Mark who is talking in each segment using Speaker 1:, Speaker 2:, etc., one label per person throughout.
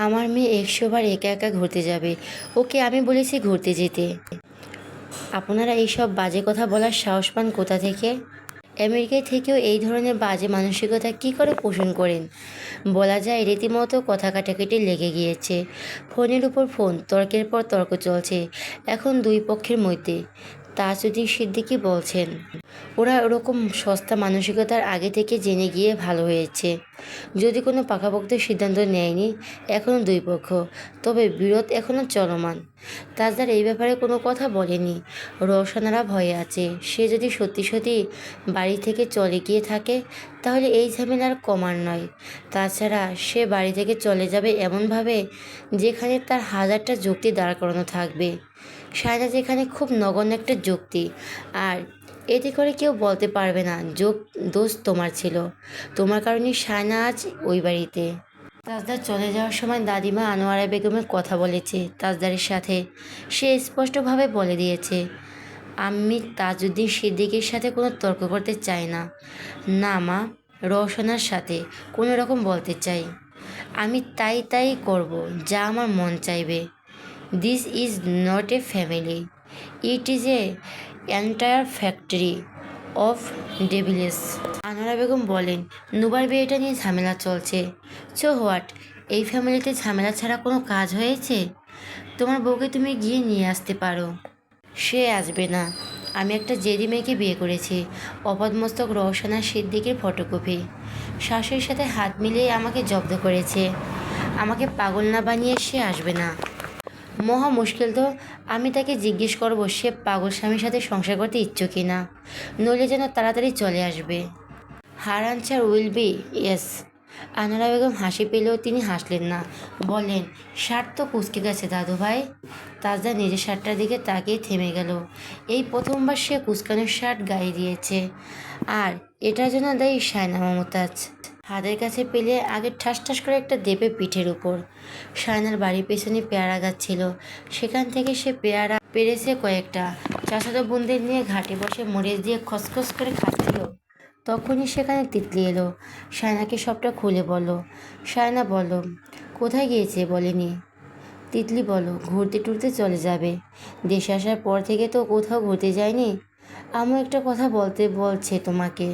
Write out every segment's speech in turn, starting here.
Speaker 1: আমার মেয়ে ১০০ বার একা একা ঘুরতে যাবে। ওকে আমি বলেছি ঘুরতে যেতে। আপনারা এইসব বাজে কথা বলার সাহস পান কোথা থেকে? আমেরিকায় থেকেও এই ধরনের বাজে মানসিকতা কী করে পোষণ করেন? বলা যায় রীতিমতো কথা কাটাকাটি লেগে গিয়েছে। ফোনের উপর ফোন, তর্কের পর তর্ক চলছে এখন দুই পক্ষের মধ্যে। তাজউদ্দিন সিদ্দিকী বলছেন, ওরা ওরকম সস্তা মানসিকতার আগে থেকে জেনে গিয়ে ভালো হয়েছে। যদি কোনো পাকাপোক্ত সিদ্ধান্ত নেয়নি এখনও দুই পক্ষ, তবে বিরোধ এখনও চলমান। তাজদার এই ব্যাপারে কোনো কথা বলেনি। রওশনারা ভয়ে আছে, সে যদি সত্যি সত্যি বাড়ি থেকে চলে গিয়ে থাকে তাহলে এই ঝামেলার কমার নয়। তাছাড়া সে বাড়ি থেকে চলে যাবে এমনভাবে যেখানে তার হাজারটা যুক্তি দাঁড় করানো থাকবে। সায়না যেখানে খুব নগণ্য একটা যুক্তি, আর এতে করে কেউ বলতে পারবে না দোষ তোমার ছিল। তোমার কারণে সায়না আজ ওই বাড়িতে। তাজদার চলে যাওয়ার সময় দাদিমা আনোয়ারা বেগমের কথা বলেছে তাজদারের সাথে। সে স্পষ্টভাবে বলে দিয়েছে, আমি তাজউদ্দিন সিদ্দিকীর সাথে কোনো তর্ক করতে চাই না। না মা, রওশনার সাথে কোনো রকম বলতে চাই। আমি তাই করব যা আমার মন চাইবে। This is not a family, it is an entire factory of devils. Anwara Begum বলেন, নুবার বিয়েটা নিয়ে ঝামেলা চলছে। So what? এই ফ্যামিলিতে ঝামেলা ছাড়া কোনো কাজ হয়েছে? তোমার বউকে তুমি গিয়ে নিয়ে আসতে পারো। সে আসবে না। আমি একটা জেদি মেয়েকে বিয়ে করেছি। অপদমস্তক রওশনা সিদ্দিকীর ফটোকপি। শাশুড়ির সাথে হাত মিলিয়ে আমাকে জব্দ করেছে। আমাকে পাগল না বানিয়ে সে আসবে না। মহা মুশকিল তো। আমি তাকে জিজ্ঞেস করব সে পাগল স্বামীর সাথে সংসার করতে ইচ্ছুক কিনা, নইলে যেন তাড়াতাড়ি চলে আসবে। Her answer will be yes. Anowara Begum হাসি পেলেও তিনি হাসলেন না। বললেন, শার্ট তো কুঁচকে গেছে দাদু ভাই। তাজদা নিজের শার্টটার দিকে তাকিয়ে থেমে গেল। এই প্রথমবার সে কুচকানোর শার্ট গায়ে দিয়েছে, আর এটার জন্য দায়ী সায়না মমতাজ। হাতের কাছে পেলে আগে ঠাস ঠাস করে একটা দেবে পিঠের উপর। সায়নার বাড়ির পেছনে পেয়ারা গাছ ছিল, সেখান থেকে সে পেয়ারা পেরেছে কয়েকটা। চাচাতো বোনদের নিয়ে ঘাটে বসে মরিচ দিয়ে খসখস করে খাচ্ছিল, তখনই সেখানে তিতলি এলো। সায়নাকে সবটা খুলে বলল। সায়না বলল, কোথায় গিয়েছে বলেনি? তিতলি বলল, ঘুরতে টুরতে চলে যাবে। দেশে আসার পর থেকে তো কোথাও ঘুরতে যায়নি। আম্মু একটা কথা বলছে তোমাকে।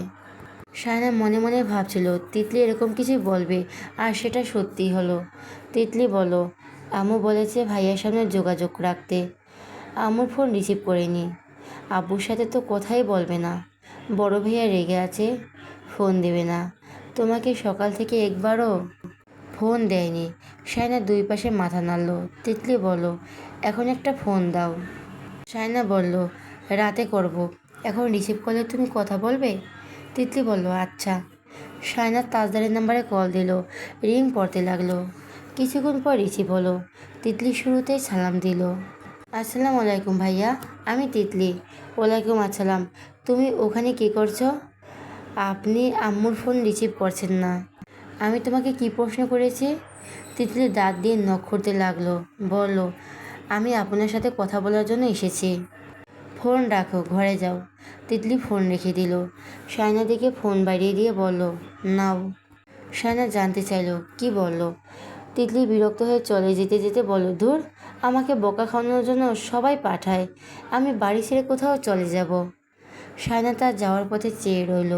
Speaker 1: সায়না মনে মনে ভাবছিল তিতলি এরকম কিছু বলবে, আর সেটা সত্যিই হলো। তিতলি বলল, আম্মু বলেছে ভাইয়ার সামনে যোগাযোগ রাখতে। আম্মুর ফোন রিসিভ করেনি। আব্বুর সাথে তো কথাই বলবে না। বড় ভাইয়া রেগে আছে, ফোন দেবে না। তোমাকে সকাল থেকে একবারও ফোন দেয়নি। সায়না দুই পাশে মাথা নাড়ল। তিতলি বলল, এখন একটা ফোন দাও। সায়না বলল, রাতে করব, এখন রিসিভ করলে তুমি কথা বলবে? তিতলি বলল, আচ্ছা। সায়না তাজদারের নাম্বারে কল দিল। রিং পড়তে লাগলো। কিছুক্ষণ পর রিসিভ হলো। তিতলি শুরুতেই সালাম দিল। আসসালামু আলাইকুম ভাইয়া, আমি তিতলি। ওয়ালাইকুম আসসালাম। তুমি ওখানে কী করছো? আপনি আম্মুর ফোন রিসিভ করছেন না। আমি তোমাকে কি প্রশ্ন করেছি? তিতলি দাঁত দিয়ে নখ খুঁড়তে লাগলো। বলল, আমি আপনার সাথে কথা বলার জন্য এসেছি। ফোন রাখো, ঘরে যাও। তিতলি ফোন রেখে দিল। সায়না দিকে ফোন বাড়িয়ে দিয়ে বলল, নাও। সায়না জানতে চাইল কি বলল। তিতলি বিরক্ত হয়ে চলে যেতে যেতে বলল, ধুর, আমাকে বোকা খাওয়ানোর জন্য সবাই পাঠায়। আমি বাড়ি ছেড়ে কোথাও চলে যাব। সায়না তার যাওয়ার পথে চেয়ে রইল।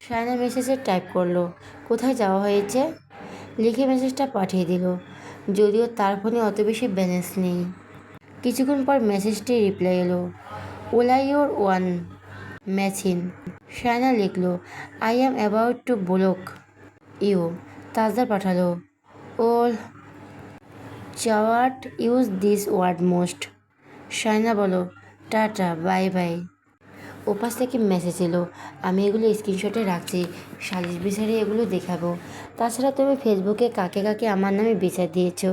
Speaker 1: সায়না মেসেজে টাইপ করলো, কোথায় যাওয়া হয়েছে, লিখে মেসেজটা পাঠিয়ে দিল। যদিও তার ফোনে অত বেশি ব্যালেন্স নেই। কিছুক্ষণ পর মেসেজটি রিপ্লাই এলো, ওলাই ইউর ওয়ান ম্যাচিন। সায়না লিখল, I am about to block you. Tajdar পাঠালো, ওল চাওয়াট use this word most. Saina বলো, টাটা, বাই বাই। ওপাশ থেকে মেসেজ এলো, আমি এগুলো স্ক্রিনশটে রাখছি, সালিশ বিচারে এগুলো দেখাবো। তাছাড়া তুমি ফেসবুকে কাকে কাকে আমার নামে বিচার দিয়েছো,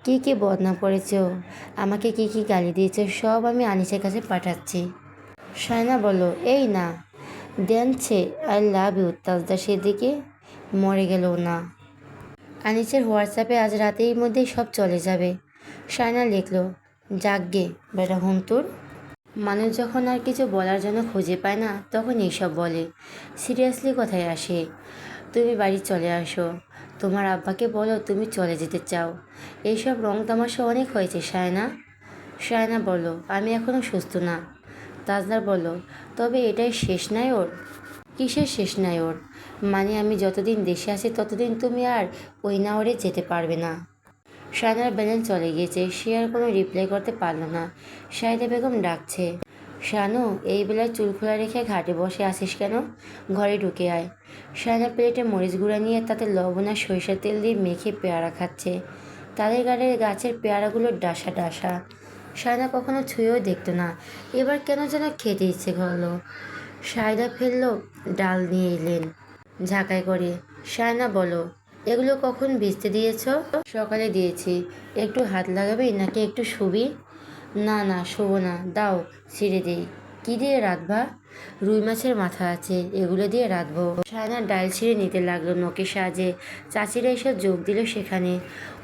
Speaker 1: কী কী বদনাম করেছো, আমাকে কী কী গালি দিয়েছো, সব আমি আনিসের কাছে পাঠাচ্ছি। সায়না বলল, এই না দেনছে, আই লাভ ইউ তাজদা সেদিকে মরে গেল না। আনিসের হোয়াটসঅ্যাপে আজ রাতের মধ্যেই সব চলে যাবে। সায়না লিখল, যাকগে বেটা হুমতুর। মানুষ যখন আর কিছু বলার জন্য খুঁজে পায় না তখন এইসব বলে। সিরিয়াসলি কথায় আসে, তুমি বাড়ি চলে আসো। তোমার আব্বাকে বলো তুমি চলে যেতে চাও। এইসব রং তামাশা অনেক হয়েছে সায়না। সায়না বলো, আমি এখনও সুস্থ না। তাজদার বলো, তবে এটাই শেষ নাই ওর? কিসের শেষ নাই ওর? মানে আমি যতদিন দেশে আছি ততদিন তুমি আর ওই নাওরে যেতে পারবে না। শায়নার ব্যালেন্স চলে গিয়েছে, সে আর কোনো রিপ্লাই করতে পারল না। শাহিদা বেগম ডাকছে, শানু, এই বেলায় চুল খোলা রেখে ঘাটে বসে আসিস কেন? ঘরে ঢুকে আয়। শায়না প্লেটে মরিচ গুঁড়া নিয়ে তাতে লবণ আর সরিষার তেল দিয়ে মেখে পেয়ারা খাচ্ছে। তাদের গাছের পেয়ারাগুলো ডাসা ডাসা। শায়না কখনো ছুঁয়েও দেখতো না, এবার কেন যেন খেতে ইচ্ছে করলো। শায়দা ফেললো, ডাল নিয়ে এলেন ঝাঁকাই করে। শায়না বলো, এগুলো কখন ভিজতে দিয়েছ? সকালে দিয়েছি। একটু হাত লাগাবি নাকি একটু শুবি? না না, শোবো না, দাও ছিঁড়ে দিই। কী দিয়ে রাঁধবা? রুই মাছের মাথা আছে, এগুলো দিয়ে রাঁধবো। শায়না ডাল ছিঁড়ে নিতে লাগলো নখের সাহায্যে। চাচিরা এসব যোগ দিল সেখানে।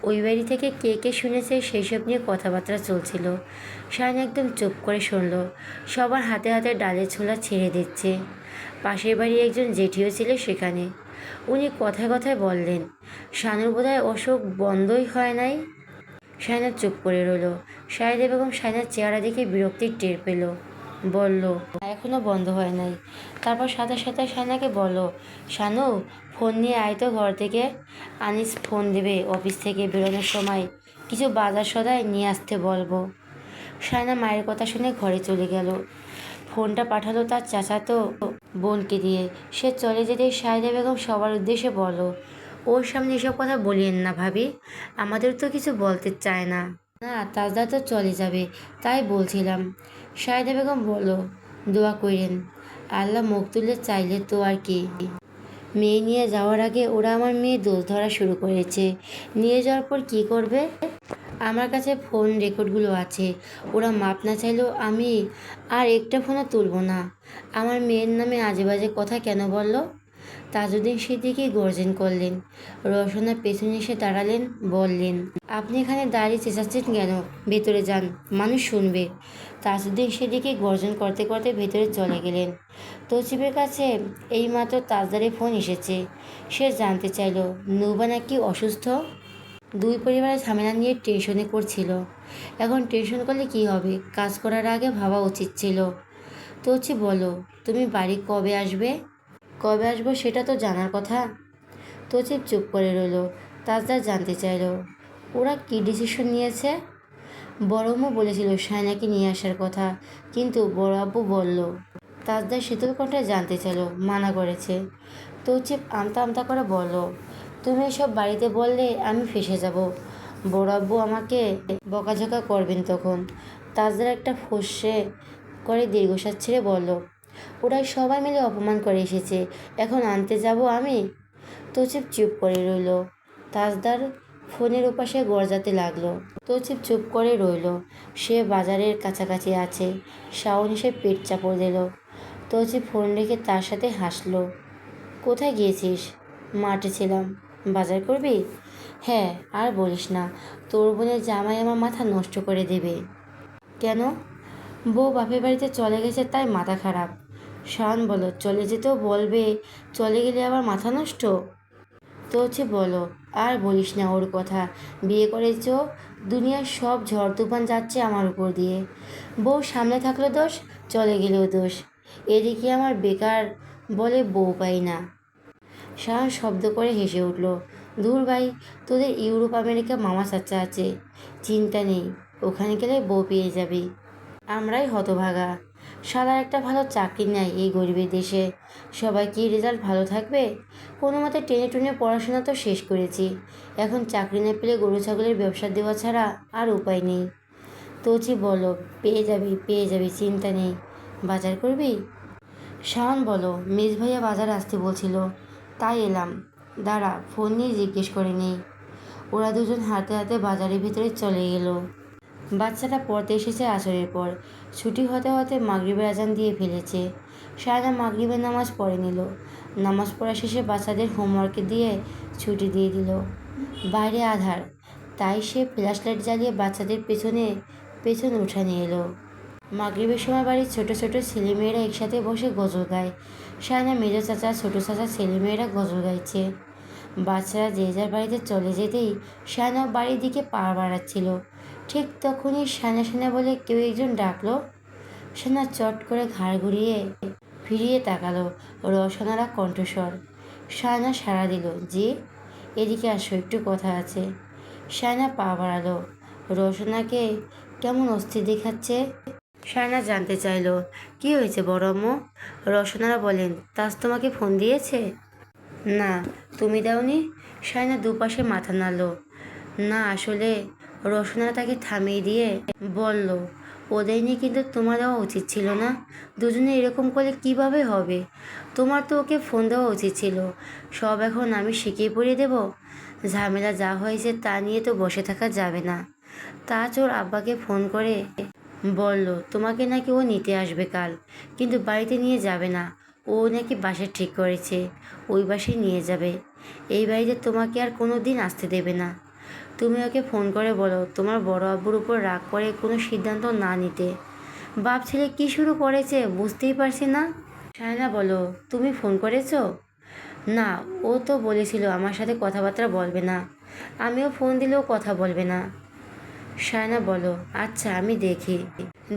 Speaker 1: ওই বাড়ি থেকে কে কে শুনেছে সেই সব নিয়ে কথাবার্তা চলছিল। শায়না একদম চুপ করে শুনলো। সবার হাতে হাতে ডালের ছোলা ছেড়ে দিচ্ছে। পাশের বাড়ি একজন জেঠিও ছিল সেখানে। উনি কথায় কথায় বললেন, শানুর বোধহয় অসুখ বন্ধই হয় নাই। শায়না চুপ করে রইল। শাহিদা বেগম শায়নার চেহারা দেখে বিরক্তির টের পেল। বলল, এখনও বন্ধ হয় নাই। তারপর সাথে সাথে শায়নাকে বলল, শানু, ফোন নিয়ে আয় তো ঘর থেকে। আনিস ফোন দেবে অফিস থেকে বেরোনোর সময়, কিছু বাজার সদাই নিয়ে আসতে বলবো। শায়না মায়ের কথা শুনে ঘরে চলে গেল। ফোনটা পাঠালো তার চাচাতো বোনকে দিয়ে। সে চলে যেতেই শাহিদা বেগম সবার উদ্দেশ্যে বলল, ওর সামনে এসব কথা বলিয়েন না ভাবি, আমাদের তো কিছু বলতে চায় না। না, তাজদা তো চলে যাবে, তাই বলছিলাম। শাহিদা বেগম বলল, দোয়া কইরেন, আল্লাহ মুখ তুলে চাইলে তো আর কি। মেয়ে নিয়ে যাওয়ার আগে ওরা আমার মেয়ে দোষ ধরা শুরু করেছে। নিয়ে যাওয়ার পর কি করবে? আমার কাছে ফোন রেকর্ডগুলো আছে। ওরা মাপ না চাইলেও আমি আর একটা ফোনও তুলব না। আমার মেয়ের নামে আজে বাজে কথা কেন বলল? তাজউদ্দিন সিদ্দিকী গর্জন করলেন। রওশনা পেছনে এসে দাঁড়ালেন, বললেন, আপনি এখানে দাঁড়িয়ে চেঁচাচ্ছেন কেন? ভেতরে যান, মানুষ শুনবে। তাজউদ্দিন সিদ্দিকী গর্জন করতে করতে ভেতরে চলে গেলেন। তৌসিফের কাছে এইমাত্র তাজদারের ফোন এসেছে। সে জানতে চাইল নুবা নাকি অসুস্থ। দুই পরিবারের ঝামেলা নিয়ে টেনশনে করছিল। এখন টেনশন করলে কি হবে? কাজ করার আগে ভাবা উচিত ছিল। তৌচি বলো, তুমি বাড়ি কবে আসবে? কবে আসবো সেটা তো জানার কথা। তৌচিপ চুপ করে রইল। তাজদার জানতে চাইল, ওরা কী ডিসিশন নিয়েছে? বড় আম্মু বলেছিল শায়নাকে নিয়ে আসার কথা, কিন্তু বড় আব্বু বলল। তাজদার শীতল কণ্ঠে জানতে চাইল, মানা করেছে। তৌচিপ আমতা আমতা করে বলল, তুমি এসব বাড়িতে বললে আমি ফেঁসে যাব। বড় আব্বু আমাকে বকাঝকা করবেন তখন। তাজদার একটা ফোঁসে করে দীর্ঘশ্বাস ছেড়ে বলল, ওরা সবাই মিলে অপমান করে এসেছে, এখন আনতে যাব আমি? তৌচিপ চুপ করে রইল। তাজদার ফোনের ওপাশে গর্জাতে লাগলো। তৌচিপ চুপ করে রইল। সে বাজারের কাছাকাছি আছে। শাওন এসে পেট চাপড় দিল। তৌচিপ ফোন রেখে তার সাথে হাসলো। কোথায় গিয়েছিস? মাঠে ছিলাম। বাজার করবি? হ্যাঁ, আর বলিস না, তোর বোনের জামাই আমার মাথা নষ্ট করে দেবে। কেন? বউ বাপের বাড়িতে চলে গেছে তাই মাথা খারাপ। শাওন বলো, চলে যেতেও বলবে, চলে গেলে আবার মাথা নষ্ট। তো হচ্ছে বলো, আর বলিস না ওর কথা। বিয়ে করেছ, দুনিয়ার সব ঝড় তুফান যাচ্ছে আমার উপর দিয়ে। বউ সামনে থাকলে দোষ, চলে গেলেও দোষ। এদিকে আমার বেকার বলে বউ পাই না। শাওন শব্দ করে হেসে উঠল। দূর ভাই, তোদের ইউরোপ আমেরিকা মামা চাচা আছে, চিন্তা নেই, ওখানে গেলে বউ পেয়ে যাবি। আমরাই হতভাগা, শালার একটা ভালো চাকরি নেই এই গরিবের দেশে। সবাই কি রেজাল্ট ভালো থাকবে? কোনো মতে টেনে টুনে পড়াশোনা তো শেষ করেছি, এখন চাকরি না পেলে গরু ছাগলের ব্যবসা দেওয়া ছাড়া আর উপায় নেই। তৌচি বলো, পেয়ে যাবি পেয়ে যাবি, চিন্তা নেই। বাজার করবি? শাওন বলো, মেজ ভাইয়া বাজারে আসতে বলছিল, তাই এলাম। দাঁড়া, ফোন নিয়ে জিজ্ঞেস করে নেই। ওরা দুজন হাতে হাতে বাজারের ভিতরে চলে গেল। বাচ্চাটা পড়তে এসেছে আসরের পর। ছুটি হতে হতে মাগরিবের আজান দিয়ে ফেলেছে। সায়না মাগরিবের নামাজ পড়ে নিল। নামাজ পড়া শেষে বাচ্চাদের হোমওয়ার্কে দিয়ে ছুটি দিয়ে দিল। বাইরে আধার, তাই সে ফ্ল্যাশ লাইট জ্বালিয়ে বাচ্চাদের পেছনে উঠানে এলো। মাগরিবের সময় বাড়ির ছোট ছোট ছেলেমেয়েরা একসাথে বসে গজল গায়। সায়না মেজো চাচা ছোট চাচা ছেলেমেয়েরা গজল গাইছে। বাচ্চারা যে যার বাড়িতে চলে যেতেই শায়না বাড়ির দিকে পা বাড়াচ্ছিল। ঠিক তখনই শায়না শায়না বলে কেউ একজন ডাকলো। শায়না চট করে ঘাড় ঘুরিয়ে ফিরিয়ে তাকালো। রওশনারা কণ্ঠস্বর। শায়না সাড়া দিল, জি। এদিকে আসো, একটু কথা আছে। শায়না পা বাড়ালো। রওশনাকে কেমন অস্থির দেখাচ্ছে। শায়না জানতে চাইল, কি হয়েছে বড় আম্মু? রওশনারা বলেন, তাজ তোমাকে ফোন দিয়েছে? না। তুমি দাওনি? শায়না দুপাশে মাথা নাড়ল। না আসলে। রওশনারা তাকে থামিয়ে দিয়ে বলল, ও দেয়নি কিন্তু তোমার দেওয়া উচিত ছিল না। দুজনে এরকম করলে কিভাবে হবে? তোমার তো ওকে ফোন দেওয়া উচিত ছিল। সব এখন আমি শিখিয়ে পড়িয়ে দেব? ঝামেলা যা হয়েছে তা নিয়ে তো বসে থাকা যাবে না। তাজ ওর আব্বাকে ফোন করে বলল, তোমাকে নাকি ও নিতে আসবে কাল, কিন্তু বাড়িতে নিয়ে যাবে না। ও নাকি বাসা ঠিক করেছে, ওই বাসায় নিয়ে যাবে। এই বাড়িতে তোমাকে আর কোনো দিন আসতে দেবে না। তুমি ওকে ফোন করে বলো তোমার বড় আব্বুর উপর রাগ করে কোনো সিদ্ধান্ত না নিতে। বাপ ছেলে কী শুরু করেছে বুঝতেই পারছি না। শায়না বলো, তুমি ফোন করেছো? না, ও তো বলেছিল আমার সাথে কথাবার্তা বলবে না। আমিও ফোন দিলেও কথা বলবে না। শায়না বলো, আচ্ছা আমি দেখি।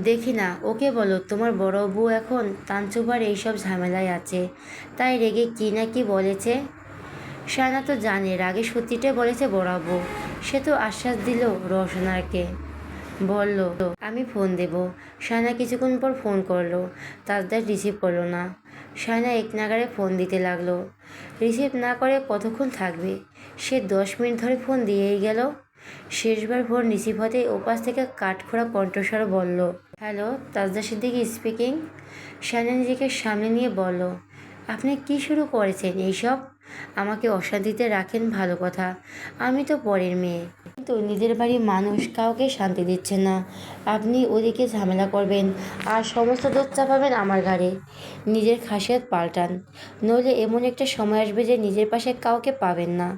Speaker 1: দেখি না, ওকে বলো তোমার বড় বউ এখন তানচুবার এইসব ঝামেলায় আছে, তাই রেগে কি না কি বলেছে। শায়না তো জানে রাগে সত্যিটাই বলেছে বড় বউ। সে তো আশ্বাস দিল রওশনাকে। বলল, আমি ফোন দেব। শায়না কিছুক্ষণ পর ফোন করলো। তাজদার রিসিভ করলো না। শায়না এক নাগাড়ে ফোন দিতে লাগলো। রিসিভ না করে কতক্ষণ থাকবে? সে 10 মিনিট ধরে ফোন দিয়েই গেল। শেষবার ফোন রিসিভ হতেই ওপাশ থেকে কাঠখোড়া কণ্ঠস্বর বলল, হ্যালো, তাজদা সিদ্দিকী স্পিকিং। শায়না নিজেকে সামনে নিয়ে বলল, আপনি কি শুরু করেছেন এইসব? আমাকে অশান্তিতে রাখেন ভালো কথা, আমি তো পরের মেয়ে, কিন্তু নিজের বাড়ির মানুষ কাউকে শান্তি দিচ্ছে না। আপনি ওদিকে ঝামেলা করবেন আর সমস্ত দোষ চাপাবেন আমার ঘাড়ে। নিজের খাসিয়ত পাল্টান, নইলে এমন একটা সময় আসবে যে নিজের পাশে কাউকে পাবেন না,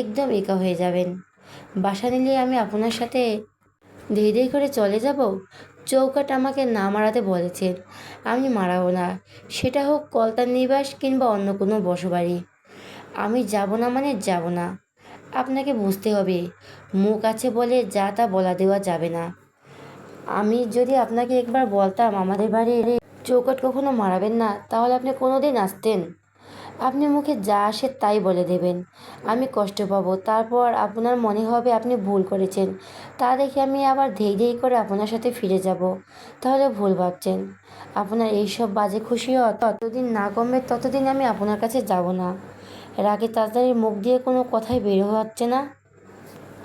Speaker 1: একদম একা হয়ে যাবেন। বাসা নিলে আমি আপনার সাথে ধীরে ধীরে করে চলে যাব। চৌকাট আমাকে না মারাতে বলেছেন, আমি মারাবো না। সেটা হোক কলতার নিবাস কিংবা অন্য কোনো বসবাড়ি। আমি যাব না মানে যাব না। আপনাকে বুঝতে হবে, মুখ আছে বলে যা তা বলা দেওয়া যাবে না। আমি যদি আপনাকে একবার বলতাম আমাদের বাড়ির চৌকাট কখনো মারাবেন না, তাহলে আপনি কোনো দিন আসতেন? আপনি মুখে যা আসে তাই বলে দেবেন, আমি কষ্ট পাবো। তারপর আপনার মনে হবে আপনি ভুল করেছেন, তা দেখে আমি আবার ধেই ধেই করে আপনার সাথে ফিরে যাব। তাহলে ভুল ভাবছেন। আপনার এইসব বাজে খুশিও ততদিন না কমবে ততদিন আমি আপনার কাছে যাব না। রাগে তাড়াতাড়ি মুখ দিয়ে কোনো কথাই বের হচ্ছে না।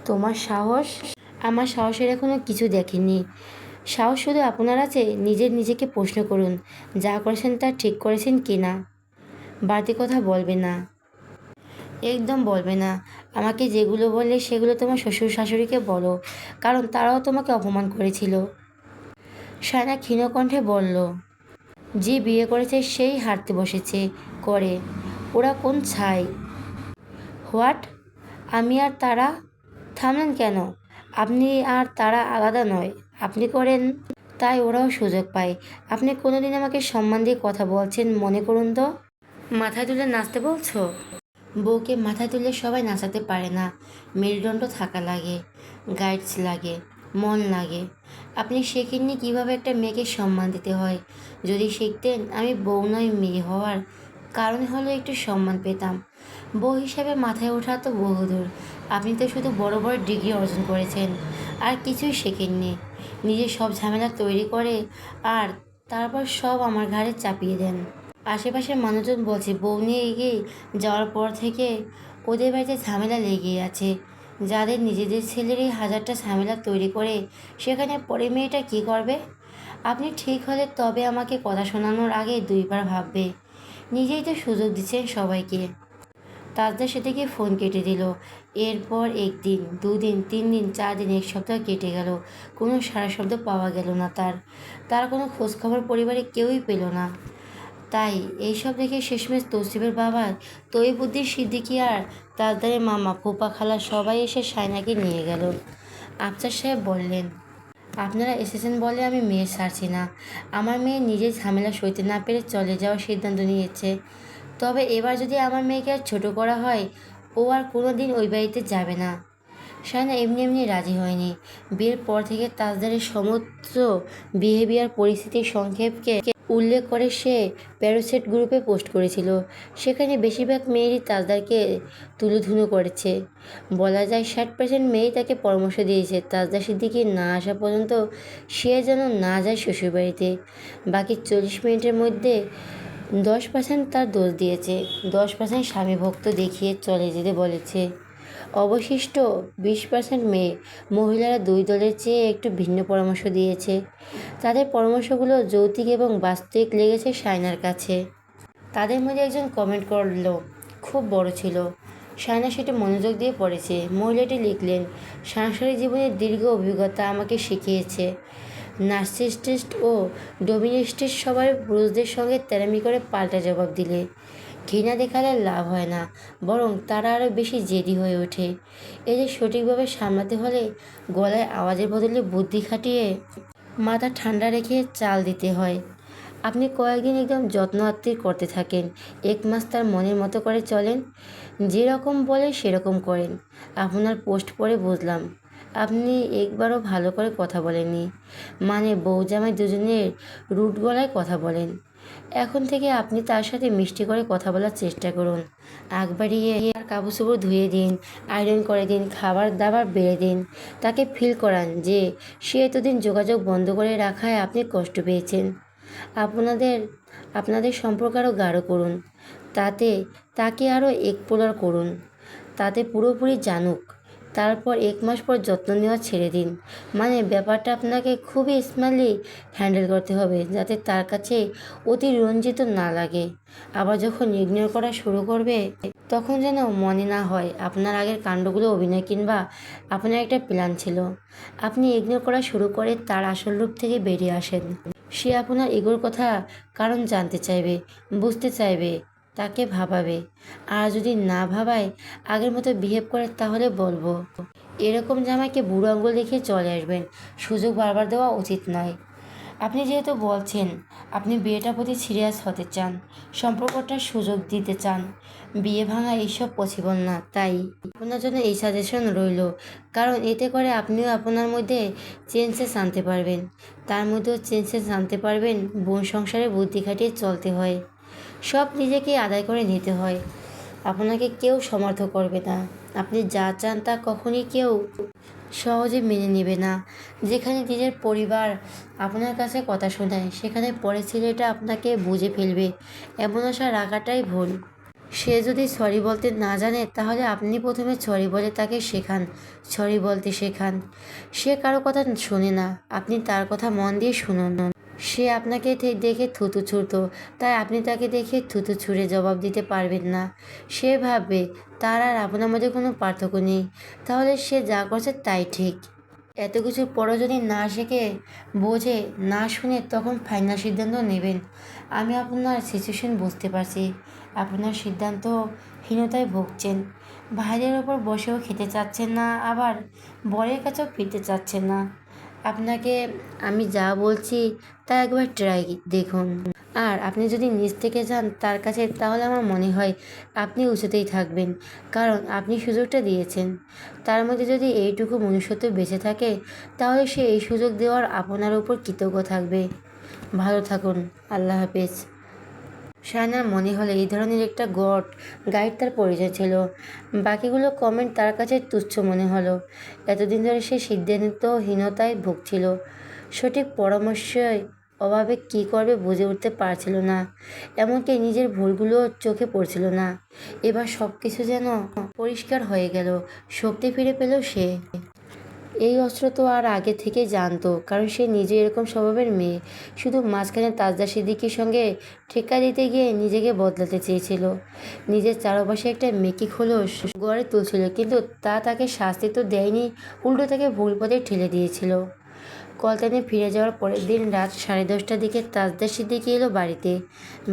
Speaker 1: তোমার সাহস? আমার সাহসের এখনো কিছু দেখেননি। সাহস শুধু আপনার আছে, নিজেকে প্রশ্ন করুন, যা করেছেন তা ঠিক করেছেন কি না। বাড়তি কথা বলবে না, একদম বলবে না। আমাকে যেগুলো বললে সেগুলো তোমার শ্বশুর শাশুড়িকে বলো, কারণ তারাও তোমাকে অপমান করেছিল। শায়না ক্ষীণ কণ্ঠে বলল, যে বিয়ে করেছে সেই হারতে বসেছে করে, ওরা কোন ছাই? হোয়াট? আমি আর তারা? থামলেন কেন? আপনি আর তারা আলাদা নয়, আপনি করেন তাই ওরাও সুযোগ পায়। আপনি কোনোদিন আমাকে সম্মান দিয়ে কথা বলছেন মনে করুন তো? মাথা তুলে নাচতে বলছো? বউকে মাথা তুলে সবাই নাচাতে পারে না, মেরুদণ্ড থাকা লাগে, গাইডস লাগে, মন লাগে। আপনি শেখেননি কীভাবে একটা মেয়েকে সম্মান দিতে হয়। যদি শিখতেন, আমি বউ নয় মেয়ে হওয়ার কারণ হলো একটু সম্মান পেতাম। বউ হিসাবে মাথায় ওঠা তো বহুদূর। আপনি তো শুধু বড় বড় ডিগ্রি অর্জন করেছেন, আর কিছুই শেখেননি। নিজে সব ঝামেলা তৈরি করে আর তারপর সব আমার ঘাড়ে চাপিয়ে দেন। আশেপাশের মানুষজন বলছে বউ নিয়ে এগিয়ে যাওয়ার পর থেকে ওদের বাড়িতে ঝামেলা লেগেই আছে। যাদের নিজেদের ছেলেরই হাজারটা ঝামেলা তৈরি করে সেখানে পরে মেয়েটা কী করবে? আপনি ঠিক হলে তবে আমাকে কথা শোনানোর আগে দুইবার ভাববে। নিজেই তো সুযোগ দিচ্ছেন সবাইকে। তাজদার সাথে গিয়ে ফোন কেটে দিল। এরপর একদিন, দুদিন, 3 দিন, 4 দিন, এক সপ্তাহ কেটে গেল। কোনো সারা শব্দ পাওয়া গেল না তার কোনো খোঁজখবর পরিবারে কেউই পেল না। তাই এইসব দেখে শেষমেশ তৌসিফের বাবা তৈবুদ্দিন সিদ্দিকী আর তাজদারের মামা, ফুপা, খালা সবাই এসে শায়নাকে নিয়ে গেল। আফসার সাহেব বললেন, আপনারা এসেছেন বলে আমি মেয়ে ছাড়ছি না। আমার মেয়ে নিজের ঝামেলা সইতে না পেরে চলে যাওয়ার সিদ্ধান্ত নিয়েছে। তবে এবার যদি আমার মেয়েকে আর ছোটো করা হয়, ও আর কোনো দিন ওই বাড়িতে যাবে না। শায়না এমনি এমনি রাজি হয়নি। বিয়ের পর থেকে তাজদারের সমস্ত বিহেভিয়ার পরিস্থিতির সংক্ষেপকে উল্লেখ করে সে প্যারোসেট গ্রুপে পোস্ট করেছিল। সেখানে বেশিরভাগ মেয়েরই তাজদারকে তুলোধুনো করেছে। বলা যায় 60% মেয়েই তাকে পরামর্শ দিয়েছে তাজদার সিদ্দিকী না আসা পর্যন্ত সে যেন না যায় শ্বশুরবাড়িতে। বাকি 40 মিনিটের মধ্যে 10% তার দোষ দিয়েছে, 10% স্বামী ভক্ত দেখিয়ে চলে যেতে বলেছে। অবশিষ্ট 20% মেয়ে মহিলারা দুই দলের চেয়ে একটু ভিন্ন পরামর্শ দিয়েছে। তাদের পরামর্শগুলো যৌক্তিক এবং বাস্তবিক লেগেছে শায়নার কাছে। তাদের মধ্যে একজন কমেন্ট করলো, খুব বড় ছিল। শায়না সেটা মনোযোগ দিয়ে পড়েছে। মহিলাটি লিখলেন, সাংসারিক জীবনের দীর্ঘ অভিজ্ঞতা আমাকে শিখিয়েছে নার্সিসিস্ট ও ডোমিনেস্টিস সবার পুরুষদের সঙ্গে তেরামি করে পাল্টা জবাব দিলে ঘৃণা দেখালে লাভ হয় না, বরং তারা আরও বেশি জেদি হয়ে ওঠে। এদের সঠিকভাবে সামলাতে হলে গলায় আওয়াজের বদলে বুদ্ধি খাটিয়ে মাথা ঠান্ডা রেখে চাল দিতে হয়। আপনি কয়েকদিন একদম যত্ন আত্তির করতে থাকেন, 1 মাস তার মনের মতো করে চলেন, যেরকম বলে সেরকম করেন। আপনার পোস্ট পড়ে বুঝলাম আপনি একবারও ভালো করে কথা বলেননি, মানে বউ জামাই দুজনের রুট গলায় কথা বলেন। এখন থেকে আপনি তার সাথে মিষ্টি করে কথা বলার চেষ্টা করুন। আগ বাড়িয়ে তার কাপড় চোপড় ধুয়ে দিন, আয়রন করে দিন, খাবার দাবার বেড়ে দিন। তাকে ফিল করান যে সে এতদিন যোগাযোগ বন্ধ করে রাখায় আপনি কষ্ট পেয়েছেন। আপনাদের আপনাদের সম্পর্ক আরও গাঢ় করুন, তাতে তাকে আরও এক্সপ্লোর করুন, তাতে পুরোপুরি জানুক। তারপর 1 মাস পর যত্ন নেওয়া ছেড়ে দিন। মানে ব্যাপারটা আপনাকে খুবই স্মার্টলি হ্যান্ডেল করতে হবে, যাতে তার কাছে অতিরঞ্জিত না লাগে। আবার যখন ইগনোর করা শুরু করবে তখন যেন মনে না হয় আপনার আগের কাণ্ডগুলো অভিনয় কিংবা আপনার একটা প্ল্যান ছিল। আপনি ইগনোর করা শুরু করে তার আসল রূপ থেকে বেরিয়ে আসেন। সে আপনার ইগোর কথা কারণ জানতে চাইবে, বুঝতে চাইবে, তাকে ভাবাবে। আর যদি না ভাবায় আগের মতো বিহেভ করে তাহলে বলবো, এরকম জামাইকে বুড়ো আঙুল দেখিয়ে চলে আসবেন। সুযোগ বারবার দেওয়া উচিত নয়। আপনি যেহেতু বলছেন আপনি বিয়েটার প্রতি সিরিয়াস হতে চান, সম্পর্কটার সুযোগ দিতে চান, বিয়ে ভাঙা এইসব পসিবল না, তাই আপনার জন্য এই সাজেশন রইল। কারণ এতে করে আপনিও আপনার মধ্যে চেঞ্জেস আনতে পারবেন, তার মধ্যেও চেঞ্জেস আনতে পারবেন। বোন সংসারে বুদ্ধি খাটিয়ে চলতে হয়, সব নিজেকে আদায় করে নিতে হয়। আপনাকে কেউ সমর্থ করবে না, আপনি যা চান তা কখনই কেউ সহজে মেনে নেবে না। যেখানে নিজের পরিবার আপনার কাছে কথা শোনায়, সেখানে পরের ছেলেটা আপনাকে বুঝে ফেলবে এমন আশা রাখাটাই ভুল। সে যদি সরি বলতে না জানে তাহলে আপনি প্রথমে সরি বলে তাকে শেখান, সরি বলতে শেখান। সে কারো কথা শোনে না, আপনি তার কথা মন দিয়ে শুনুন। সে আপনাকে দেখে থুতু ছুঁড়ত, তাই আপনি তাকে দেখে থুতু ছুঁড়ে জবাব দিতে পারবেন না। সে ভাববে তার আর আপনার মধ্যে কোনো পার্থক্য নেই, তাহলে সে যা করছে তাই ঠিক। এত কিছুর পরও যদি না শেখে, বোঝে, না শুনে, তখন ফাইনাল সিদ্ধান্ত নেবেন। আমি আপনার সিচুয়েশন বুঝতে পারছি, আপনার সিদ্ধান্তহীনতায় ভুগছেন। ভাইদের ওপর বসেও খেতে চাচ্ছেন না, আবার বরের কাছেও ফিরতে চাচ্ছেন না। আপনাকে আমি যা বলছি তা একবার ট্রাই দেখুন। আর আপনি যদি নিজ থেকে যান তার কাছে, তাহলে আমার মনে হয় আপনি উঁচুতেই থাকবেন, কারণ আপনি সুযোগটা দিয়েছেন। তার মধ্যে যদি এইটুকু মনুষ্যত্ব বেঁচে থাকে, তাহলে সে এই সুযোগ দেওয়ার আপনার উপর কৃতজ্ঞ থাকবে। ভালো থাকুন, আল্লাহ হাফেজ। শায়নার মনে হলো এই ধরনের একটা গাইড তার প্রয়োজন ছিল। বাকিগুলো কমেন্ট তার কাছে তুচ্ছ মনে হলো। এতদিন ধরে সে সিদ্ধান্তহীনতায় ভুগছিল, সঠিক পরামর্শের অভাবে কী করবে বুঝে উঠতে পারছিল না, এমনকি নিজের ভুলগুলো চোখে পড়ছিল না। এবার সব কিছু যেন পরিষ্কার হয়ে গেল, শক্তি ফিরে পেল সে। এই অস্ত্র তো আর আগে থেকে জানতো, কারণ সে নিজে এরকম স্বভাবের মেয়ে। শুধু মাঝখানে তাজদা সিদ্দিকীর সঙ্গে ঠেকা দিতে গিয়ে নিজেকে বদলাতে চেয়েছিল, নিজের চারপাশে একটা মেকি খোলস গড়ে তুলছিল, কিন্তু তা তাকে শাস্তি তো দেয়নি, উল্টো তাকে ভুল পথে ঠেলে দিয়েছিল। কলতানে ফিরে যাওয়ার পরের দিন রাত 10:30টার দিকে তাজদা সিদ্দিকী এলো বাড়িতে।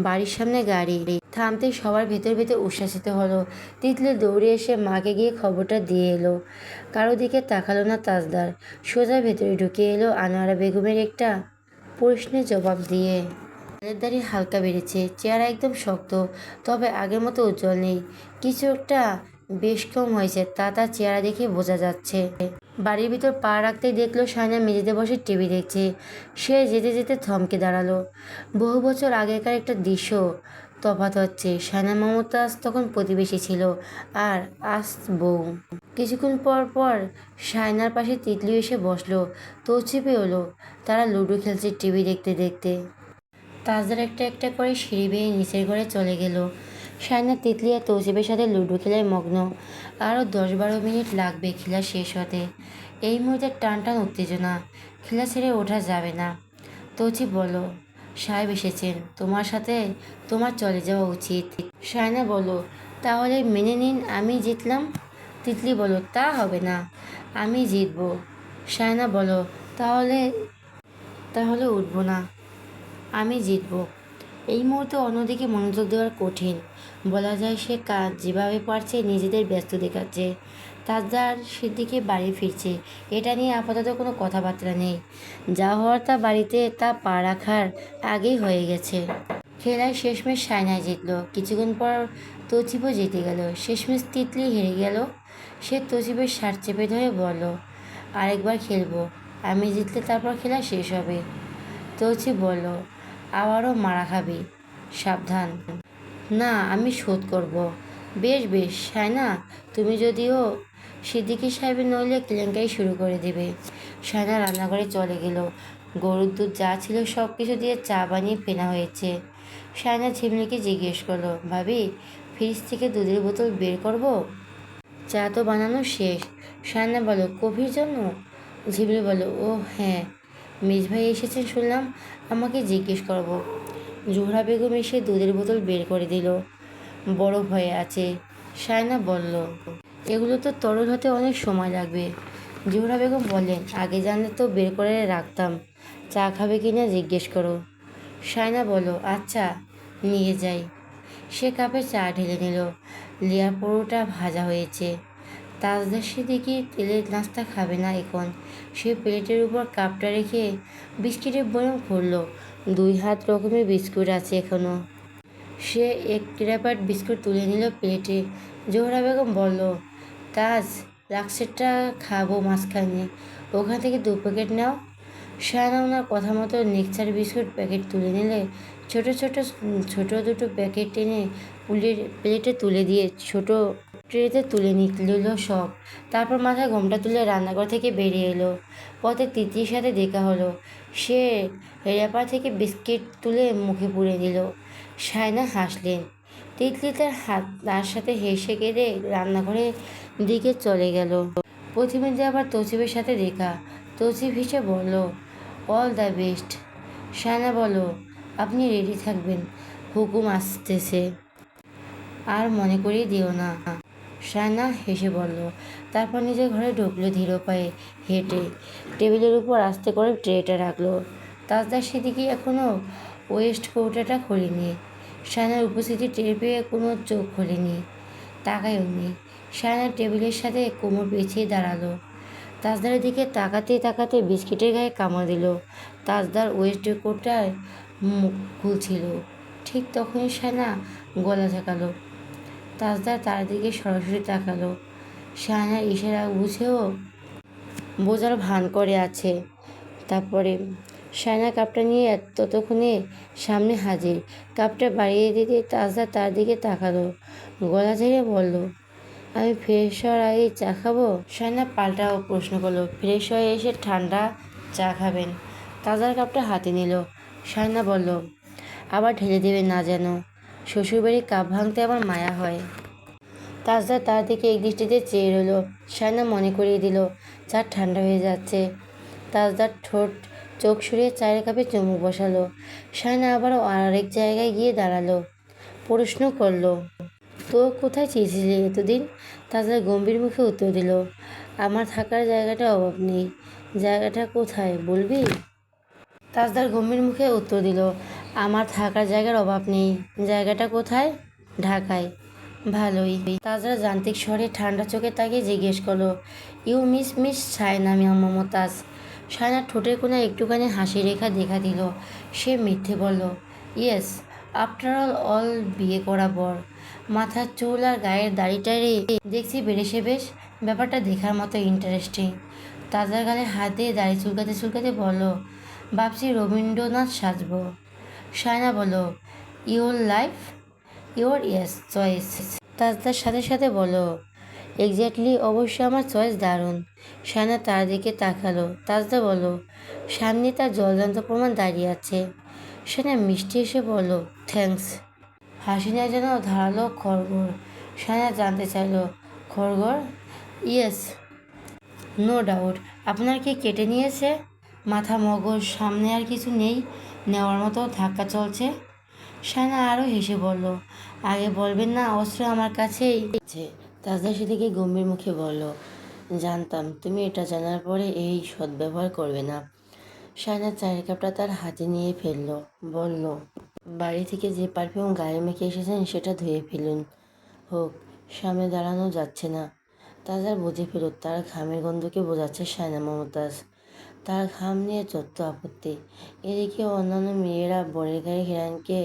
Speaker 1: বাড়ির সামনে গাড়ি থামতে সবার ভেতর ভেতর উচ্ছ্বাসিত হলো। তিতলি দৌড়ে এসে মাকে গিয়ে খবরটা দিয়ে এলো। কারো দিকে তাকালো না তাজদার, সোজা ভেতরে ঢুকে এলো আনোয়ারা বেগমের একটা প্রশ্নের জবাব দিয়ে। চুলের দাড়ি হালকা বেড়েছে, চেহারা একদম শক্ত, তবে আগের মতো উজ্জ্বল নেই। কিছু একটা বেশ কম হয়েছে, তা তার চেহারা দেখে বোঝা যাচ্ছে। বাড়ির ভিতর পা রাখতেই দেখলো সায়না মেঝেতে বসে টিভি দেখছে। সে যেতে যেতে থমকে দাঁড়ালো। বহু বছর আগেকার একটা দৃশ্য তফাৎ হচ্ছে। সায়না মমতাজ তখন প্রতিবেশী ছিল, আর আজ বউ। কিছুক্ষণ পর পর সায়নার পাশে তিতলি এসে বসলো। তৌচিপে হলো। তারা লুডো খেলছে টিভি দেখতে দেখতে। তাজদার একটা একটা করে সিঁড়ি বেয়ে নিচের ঘরে চলে গেল। সায়না, তিতলি আর তৌসিফের সাথে লুডো খেলায় মগ্ন। আরও 10-12 মিনিট লাগবে খেলা শেষ হতে। এই মুহূর্তে টান টান উত্তেজনা, খেলা ছেড়ে ওঠা যাবে না। তৌসিফ বলল, সাহেব এসেছেন, তোমার সাথে তোমার চলে যাওয়া উচিত। সায়না বলল, তাহলে মেনে নিন আমি জিতলাম। তিতলি বলল, তা হবে না, আমি জিতবো। সায়না বলল, তাহলে তাহলে উঠবো না, আমি জিতবো। এই মুহূর্তে অন্যদিকে মনোযোগ দেওয়ার কঠিন। বলা যায় সে কাজ যেভাবে পারছে নিজেদের ব্যস্ত দেখাচ্ছে। তাজদার সিদ্দিকি বাড়ি ফিরছে, এটা নিয়ে আপাতত কোনো কথাবার্তা নেই। যা হওয়ার তা বাড়িতে তা পা রাখার আগেই হয়ে গেছে। খেলায় শেষমেশ সায়নায় জিতল। কিছুক্ষণ পর তৌসিফও জিতে গেল। শেষমেশ তিতলি হেরে গেল। সে তৌসিফের শার্ট চেপে ধরে বলল, আরেকবার খেলবো, আমি জিতলে তারপর খেলা শেষ হবে। তৌসিফ বলল, আবারও মারা খাবি, সাবধান। না, আমি শোধ করব। বেশ বেশ সায়না, তুমি যদিও সিদ্দিকী সাহেবের নইলে কেলেঙ্কারি শুরু করে দেবে। সায়না রান্নাঘরে চলে গেল। গরুর দুধ যা ছিল সব কিছু দিয়ে চা বানিয়ে ফেনা হয়েছে। সায়না ঝিমলিকে জিজ্ঞেস করলো, ভাবি, ফ্রিজ থেকে দুধের বোতল বের করব? চা তো বানানো শেষ। সায়না বলো, কফির জন্য? ঝিমলি বলো, ও হ্যাঁ, মেজ ভাই এসেছেন শুনলাম, আমাকে জিজ্ঞেস করব। জোহরা বেগম এসে দুধের বোতল বের করে দিল। বড় ভয়ে আছে। সায়না বলল, এগুলো তো তরল হতে অনেক সময় লাগবে। জোহরা বেগম বললেন, আগে জানলে তো বের করে রাখতাম। চা খাবে কি না জিজ্ঞেস করো। সায়না বলল, আচ্ছা, নিয়ে যাই। সে কাপে চা ঢেলে নিল। লেয়ার পরোটা ভাজা হয়েছে। তাজদার সিদ্দিকী তেলের নাস্তা খাবে না এখন। সে প্লেটের উপর কাপটা রেখে বিস্কিটের বয়ম খুলল। 2 হাত রকমের বিস্কুট আছে এখনো। সে এক র্যাপার বিস্কুট তুলে নিল প্লেটে। জোহরা বেগম বলল, তাজ, লাক্সেরটা খাবো মাঝখানে, ওখান থেকে 2 প্যাকেট নাও। সায়না ওনার কথা মতো নেকচার বিস্কুট প্যাকেট তুলে নিলে ছোট ছোট ছোট দুটো প্যাকেট টেনে প্লেটে তুলে দিয়ে ছোট ট্রেতে তুলে নিল সব। তারপর মাথায় ঘোমটা তুলে রান্নাঘর থেকে বেরিয়ে এলো। পথে তিতলির সাথে দেখা হলো। সে র্যাপার থেকে বিস্কিট তুলে মুখে পুরে দিল। সায়না হাসলেন। তিতলি তার সাথে হেসে কেঁদে রান্নাঘরের দিকে চলে গেল। প্রতিমধ্যে আবার তৌসিফের সাথে দেখা। তৌসিফ হেসে বলল, অল দ্য বেস্ট। সায়না বলল, আপনি রেডি থাকবেন, হুকুম আসতেছে, আর মনে করিয়ে দিও না। সায়না হেসে বলল। তারপর নিজের ঘরে ঢুকলো ধীর পায়ে হেঁটে। টেবিলের উপর আস্তে করে ট্রেটা রাখলো। তাজদার সিদ্দিকী এখনও ওয়েস্ট কোটাটা খোলেনি। সায়নার উপস্থিতি টের পেয়ে কোনো চোখ খোলেনি, তাকায়ওনি। সায়না টেবিলের সাথে কোমর পেঁচিয়ে দাঁড়ালো। তাজদারের দিকে তাকাতে তাকাতে বিস্কিটের গায়ে কামড় দিল। তাজদার ওয়েস্ট কোটটায় মুখ খুলছিল। ঠিক তখনই সায়না গলা ঝাঁকালো। তাজদার তার দিকে সরাসরি তাকালো। সায়নার ইশারা বুঝেও বোঝার ভান করে আছে। তারপরে সায়না কাপটা নিয়ে ততক্ষণে সামনে হাজির। কাপটা বাড়িয়ে দিতে তাজদার তার দিকে তাকালো। গলা ঝেড়ে বলল, আমি ফ্রেশ হওয়ার আগেই চা খাবো? সায়না পাল্টাও প্রশ্ন করলো, ফ্রেশ হয়ে এসে ঠান্ডা চা খাবেন? তাজদার কাপটা হাতে নিল। সায়না বলল, আবার ঢেলে দেবে না যেন, শ্বশুরবাড়ির কাপ ভাঙতে আমার মায়া হয়। তাজদার তার দিকে একদৃষ্টিতে চেয়ে রইল। সায়না মনে করিয়ে দিল, চা ঠান্ডা হয়ে যাচ্ছে। তাজদার চোখ সরিয়ে চায়ের কাপে চুমুক বসালো। সায়না আবারও আরেক জায়গায় গিয়ে দাঁড়ালো। প্রশ্ন করলো, তো কোথায় চেয়েছিলে এতদিন? তাজদার গম্ভীর মুখে উত্তর দিল, আমার থাকার জায়গাটা অভাব নেই। জায়গাটা কোথায় বলবি? তাজদার গম্ভীর মুখে উত্তর দিল, আমার থাকার জায়গার অভাব নেই। জায়গাটা কোথায়? ঢাকায়। ভালোই। তাজরা যান্ত্রিক স্বরে ঠান্ডা চোখে তাকিয়ে জিজ্ঞেস করলো, ইউ মিস সায়না মমতাজ? সায়নার ঠোঁটের কোণে একটুখানি হাসি রেখা দেখা দিল। সে মিথ্যে বলল, ইয়েস, আফটার অল বিয়ে করা বর। মাথার চুল আর গায়ের দাড়িটারে দেখছি বেড়েছে বেশ। ব্যাপারটা দেখার মতো ইন্টারেস্টিং। তাজার গালে হাত দিয়ে দাড়ি চুলকাতে চুলকাতে বলো, ভাবছি রবীন্দ্রনাথ সাজবো। সায়না বলো, your life your yes choice. Tajdar সাথে সাথে বলো, এক্স্যাক্টলি, অবশ্যই আমার চয়েস দারুণ। সায়না তার দিকে তাকালো। তাজদা বলো, সামনে তার জলজান্ত প্রমাণ দাঁড়িয়ে আছে। সায়না মিষ্টি এসে বলো, থ্যাঙ্কস। হাসিনা যেন ধারালো খড়গড়। সায়না জানতে চাইলো, খড়গড়? Yes, no doubt. আপনার কি কেটে নিয়েছে? মাথা, মগজ, সামনে আর কিছু নেই নেওয়ার মতো ধাক্কা চলছে? সায়না আরও হেসে বলল, আগে বলবেন না অস্ত্র আমার কাছেই আছে। তাজদা সেদিকে গম্ভীর মুখে বলল, জানতাম তুমি এটা জানার পরে এই সদ্ব্যবহার করবে না। সায়না চায়ের কাপটা তার হাতে নিয়ে ফেলল, বলল, বাড়ি থেকে যে পারফিউম গায়ে মেখে এসেছেন সেটা ধুয়ে ফেলুন। হোক, সামনে দাঁড়ানো যাচ্ছে না। তাজার বুঝে ফেল তার ঘামের গন্ধকে বোঝাচ্ছে সায়না মমতাজ। তার ঘাম নিয়ে যত আপত্তি। এদিকে অন্যান্য মেয়েরা বরের গায়ে ঘ্রাণকে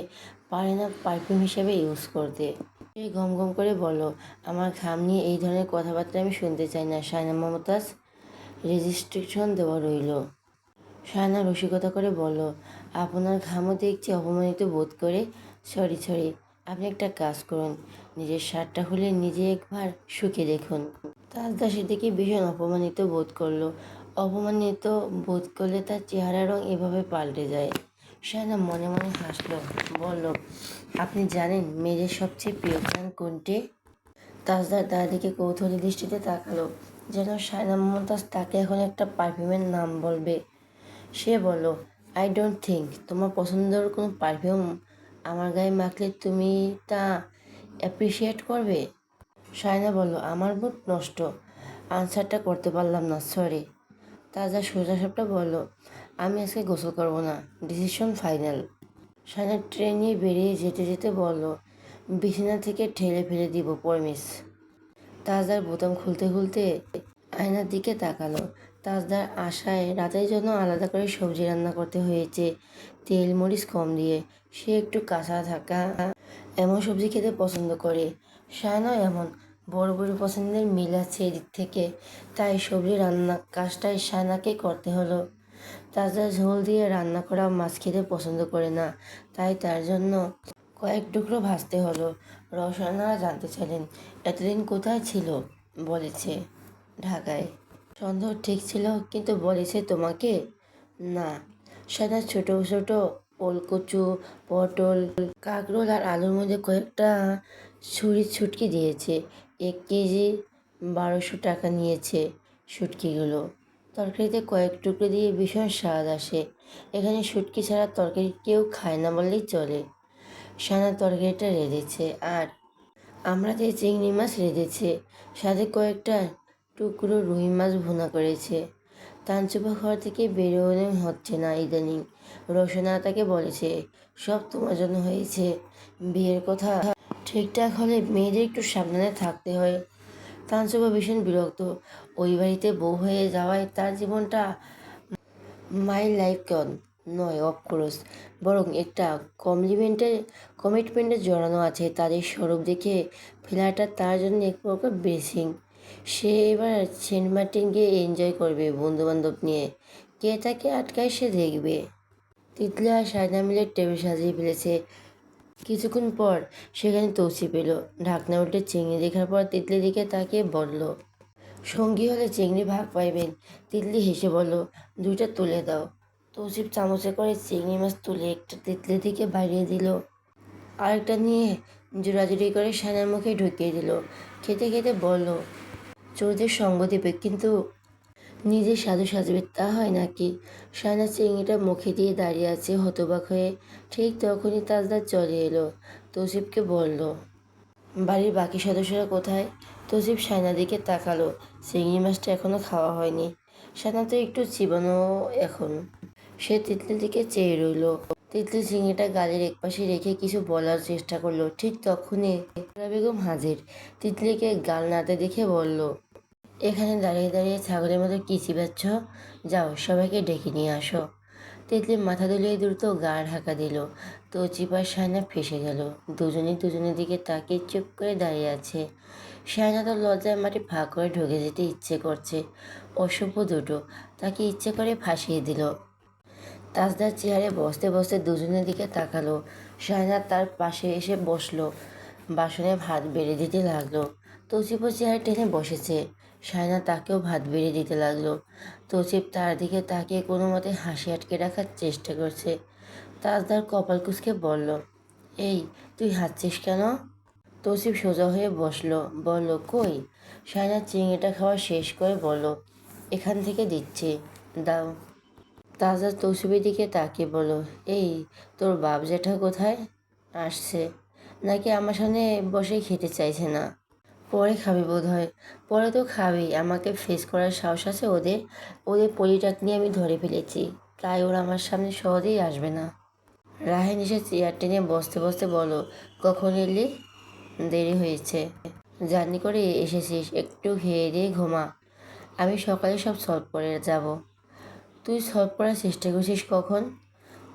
Speaker 1: পারে না পারফিউম হিসেবে ইউজ করতে। সে গম গম করে বলল, আমার ঘাম নিয়ে এই ধরনের কথাবার্তা আমি শুনতে চাই না সায়না মমতাজ। রেজিস্ট্রেশন দেওয়া রইল। সায়না রসিকতা করে বলল, আপনার ঘামও দেখছি অপমানিত বোধ করে। সরি সরি, আপনি একটা কাজ করুন, নিজের শার্টটা খুলে নিজে একবার শুকে দেখুন। তাজদা সেদিকে ভীষণ অপমানিত বোধ করলো। অপমানিত বোধ করলে তার চেহারা রং এভাবে পাল্টে যায়। সায়না মনে মনে হাসল, বলল, আপনি জানেন মেয়েদের সবচেয়ে প্রিয় গান কোনটি? তাজদার তার দিকে কৌতূহলী দৃষ্টিতে তাকালো, যেন সায়না মমতাজ তাকে এখন একটা পারফিউমের নাম বলবে। সে বলল, আই ডোন্ট থিঙ্ক তোমার পছন্দের কোনো পারফিউম আমার গায়ে মাখলে তুমি তা অ্যাপ্রিসিয়েট করবে। সায়না বলল, আমার মুড নষ্ট। আনসারটা করতে পারলাম না, সরি। তাজা সোজাসাপটা বলল, আমি আজকে গোসল করবো না, ডিসিশন ফাইনাল। সায়না ট্রেন নিয়ে বেরিয়ে যেতে যেতে বলল, বিছানা থেকে ঠেলে ফেলে দিব প্রমিস। তাজদার বোতাম খুলতে খুলতে আয়নার দিকে তাকালো। তাজদার আশায় রাতের জন্য আলাদা করে সবজি রান্না করতে হয়েছে, তেল মরিচ কম দিয়ে। সে একটু কাঁচা থাকা এমন সবজি খেতে পছন্দ করে। সায়নাও এমন। বড় বড় পছন্দের মিল আছে এদিক থেকে। তাই সবজি রান্না কাজটাই সায়নাকেই করতে হলো। তাজা ঝোল দিয়ে রান্না করা মাছ খেতে পছন্দ করে না, তাই তার জন্য কয়েক টুকরো ভাজতে হলো। রওশনারা জানতে চাইলেন, এতদিন কোথায় ছিল? বলেছে, ঢাকায়। সন্দেহ ঠিক ছিল, কিন্তু বলেছে তোমাকে? না। সাদা ছোট ছোট ওলকচু, পটল, কাঁকরোল আর আলুর মধ্যে কয়েকটা ছুরি ছুটকি দিয়েছে। 1 কেজি 1200 টাকা নিয়েছে শুটকিগুলো। তরকারিতে কয়েক টুকরো দিয়ে ভীষণ স্বাদ আসে। এখানে শুটকি ছাড়া তরকারি কেউ খায় না বললেই চলে। সানা তরকারিটা রেঁধেছে, আর আমরা যে চিংড়ি মাছ রেঁধেছে, সাথে কয়েকটা টুকরো রুই মাছ ভুনা করেছে। তানচুপা ঘর থেকে বেরোনো হচ্ছে না ইদানিং। রোশনা তাকে বলেছে, সব তোমার জন্য হয়েছে। বিয়ের কথা ঠিকঠাক হলে মেয়েদের একটু সাবধানে থাকতে হয়। তানচুপা ভীষণ বিরক্ত। ওই বাড়িতে বউ হয়ে যাওয়ায় তার জীবনটা মাই লাইফ নয় অফকোর্স, বরং একটা কমিটমেন্টে জড়ানো আছে। তাদের স্বরূপ দেখে ফেলাটা তার জন্য এক প্রকার ব্লেসিং। সে এবার সেন্ট মার্টিন গিয়ে এনজয় করবে বন্ধুবান্ধব নিয়ে। কে তাকে আটকায় সে দেখবে। তিতলি আর সায়না মিলে টেবিল সাজিয়ে ফেলেছে। কিছুক্ষণ পর সেখানে তৌসি পেল। ঢাকনা উল্টে চিংড়ি দেখার পর তিতলির দিকে তাকিয়ে বলল, সঙ্গী হলে চিংড়ি ভাগ পাইবেন। তিতলি হেসে বলল, 2টা তুলে দাও। তৌসিফ চামচে করে চিংড়ি মাছ তুলে একটা তিতলির দিকে বাড়িয়ে দিল, আরেকটা নিয়ে জোড়াজুড়ি করে সায়নার মুখে ঢুকিয়ে দিল। খেতে খেতে বলল, চোরদের সঙ্গ দেবে কিন্তু নিজে সাধু সাজবে, তা হয় নাকি? সায়না চিংড়িটা মুখে দিয়ে দাঁড়িয়ে আছে হতবাক হয়ে। ঠিক তখনই তাজদার চলে এলো। তৌসিফকে বলল, বাড়ির বাকি সদস্যরা কোথায়? তৌসিফ সায়নার দিকে তাকালো। চিংড়ি মাছটা এখনো খাওয়া হয়নি। সায়না তো একটু চিবানো এখন। সে তিতলির দিকে চেয়ে রইল। তিতলি চিংড়িটা গালের একপাশে রেখে কিছু বলার চেষ্টা করলো। ঠিক তখনই বেগম হাজির। তিতলিকে গাল নাড়তে দেখে বলল, এখানে দাঁড়িয়ে দাঁড়িয়ে ছাগলের মতো কি চিবাচ্ছ? যাও, সবাইকে ডেকে নিয়ে আসো। তিতলি মাথা দুলিয়ে দ্রুত গা ঢাকা দিল। তৌসিফ আর শায়না ফেঁসে গেল। দুজনেই দুজনের দিকে তাকিয়ে চুপ করে দাঁড়িয়ে আছে। শায়না তো লজ্জায় মাটি ফাঁক করে ঢুকে যেতে ইচ্ছে করছে। অসভ্য দুটো তাকে ইচ্ছে করে ফাঁসিয়ে দিল। তাজদার চেয়ারে বসতে বসতে দুজনের দিকে তাকালো। শায়না তার পাশে এসে বসলো। বাসনে ভাত বেড়ে দিতে লাগলো। তৌসিফও চেয়ারে টেনে বসেছে। শায়না তাকেও ভাত বেড়ে দিতে লাগলো। তৌসিফ তার দিকে তাকিয়ে কোনো মতে হাসি আটকে রাখার চেষ্টা করছে। তাজদার কপাল কুঁচকে বলল, এই তুই হাসছিস কেন? তৌসিফ সোজা হয়ে বসলো। বলল, কই? শায়না চিংড়িটা খাওয়া শেষ করে বলল, এখান থেকে দিচ্ছি, দাও। তাজদার তৌসিফের দিকে তাকিয়ে বলল, এই তোর বাপ জ্যাঠা কোথায়? আসছে নাকি আমার সামনে বসে খেতে চাইছে না? পরে খাবি বোধ হয়। পরে তো খাবি। আমাকে ফেস করার সাহস আছে ওদের। ওদের পলিটাক নিয়ে আমি ধরে ফেলেছি, তাই ওরা আমার সামনে সহজেই আসবে না। রাহেন এসে চেয়ার টেনে বসতে বসতে বলো, কখন এলি? দেরি হয়েছে। জার্নি করে এসেছিস, একটু খেয়ে দিয়ে ঘুমা। আমি সকালে সব সলভ করে যাব। তুই সলভ করার চেষ্টা করছিস কখন?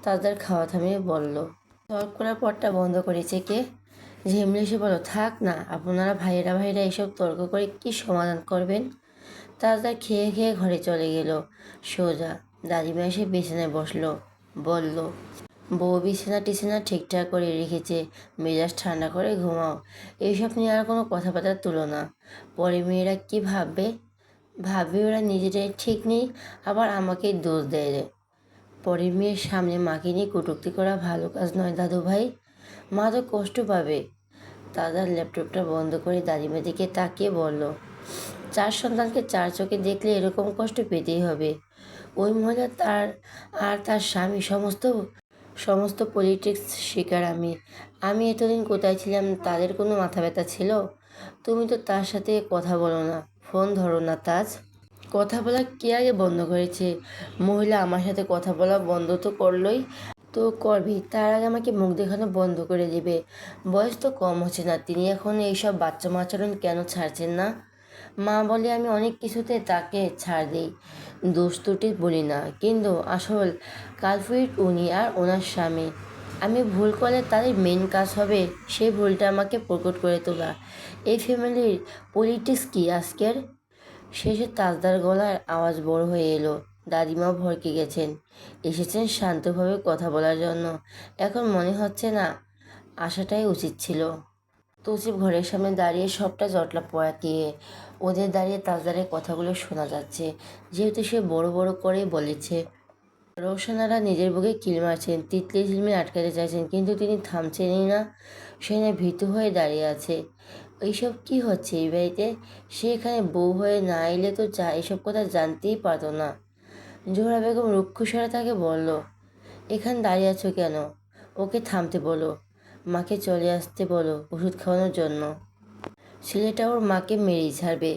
Speaker 1: তাদের খাওয়া থামিয়ে বলল। সলভ করার পরটা বন্ধ করেছে কে? ঝেমলে এসে বলো, থাক না, আপনারা ভাইয়েরা এসব তর্ক করে কি সমাধান করবেন? তাজদা খেয়ে খেয়ে ঘরে চলে গেল সোজা। দাদিমা এসে বিছানায় বসলো। বলল, বউ বিছানা টিছানা ঠিকঠাক করে রেখেছে, মেজাজ ঠান্ডা করে ঘুমাও। এইসব নিয়ে আর কোনো কথাবার্তা তুলো না। পরে মেয়েরা কি ভাববে? ভাববে ওরা নিজেরাই ঠিক নেই, আবার আমাকেই দোষ দেয় রে। পরের মেয়ের সামনে মাকে নিয়ে কটূক্তি করা ভালো কাজ নয় দাদু ভাই। মা তো কষ্ট পাবে। দাদার ল্যাপটপটা বন্ধ করে দাদিমার দিকে তাকিয়ে বলল, চার সন্তানকে চার চোখে দেখলে এরকম কষ্ট পেতেই হবে। ওই মহিলা আর তার স্বামী সমস্ত সমস্ত পলিটিক্স শিকার। আমি এতদিন কোথায় ছিলাম? তাদের কোনো মাথা ব্যথা ছিল? তুমি তো তার সাথে কথা বলো না, ফোন ধরো না। তাজ কথা বলা কে আগে বন্ধ করেছে? মহিলা আমার সাথে কথা বলা বন্ধ তো করলোই, তো করবি। তার আগে আমাকে মুখ দেখানো বন্ধ করে দেবে। বয়স তো কম হচ্ছে না, তিনি এখন এইসব বাচ্চামো আচরণ কেন ছাড়ছেন না? মা বলে আমি অনেক কিছুতে তাকে ছাড় দিই, দোষ ত্রুটি বলি না, কিন্তু আসল কালপ্রিট উনি আর ওনার স্বামী। আমি ভুল করলে তাদের মেন কাজ হবে সেই ভুলটা আমাকে প্রকট করে তোলা। এই ফ্যামিলির পলিটিক্স কি আজকের? শেষে তাজদার গলার আওয়াজ বড় হয়ে এলো। দাদিমাও ভড়কে গেছেন। এসেছেন শান্তভাবে কথা বলার জন্য। এখন মনে হচ্ছে না আসাটাই উচিত ছিল। তৌসিফ ঘরের সামনে দাঁড়িয়ে সবটা জটলা পড়াকিয়ে ওদের দাঁড়িয়ে তাজদারের কথাগুলো শোনা যাচ্ছে, যেহেতু সে বড় বড় করে বলেছে। রোশনারা নিজের বুকে কিল মারছেন, তিতলি ঝিলমিল আটকাতে চাইছেন, কিন্তু তিনি থামছেনই না। সেখানে ভীতু হয়ে দাঁড়িয়ে আছে। এইসব কি হচ্ছে এই বাড়িতে? সে এখানে বউ হয়ে না এলে তো এসব কথা জানতেই পারতো না। জোহরা বেগম রুক্ষস্বরে তাকে বলল, এখানে দাঁড়িয়ে আছো কেন? ওকে থামতে বলো। মাকে চলে আসতে বলো ওষুধ খাওয়ানোর জন্য। ছেলেটা ওর মাকে মেরেই ছাড়বে।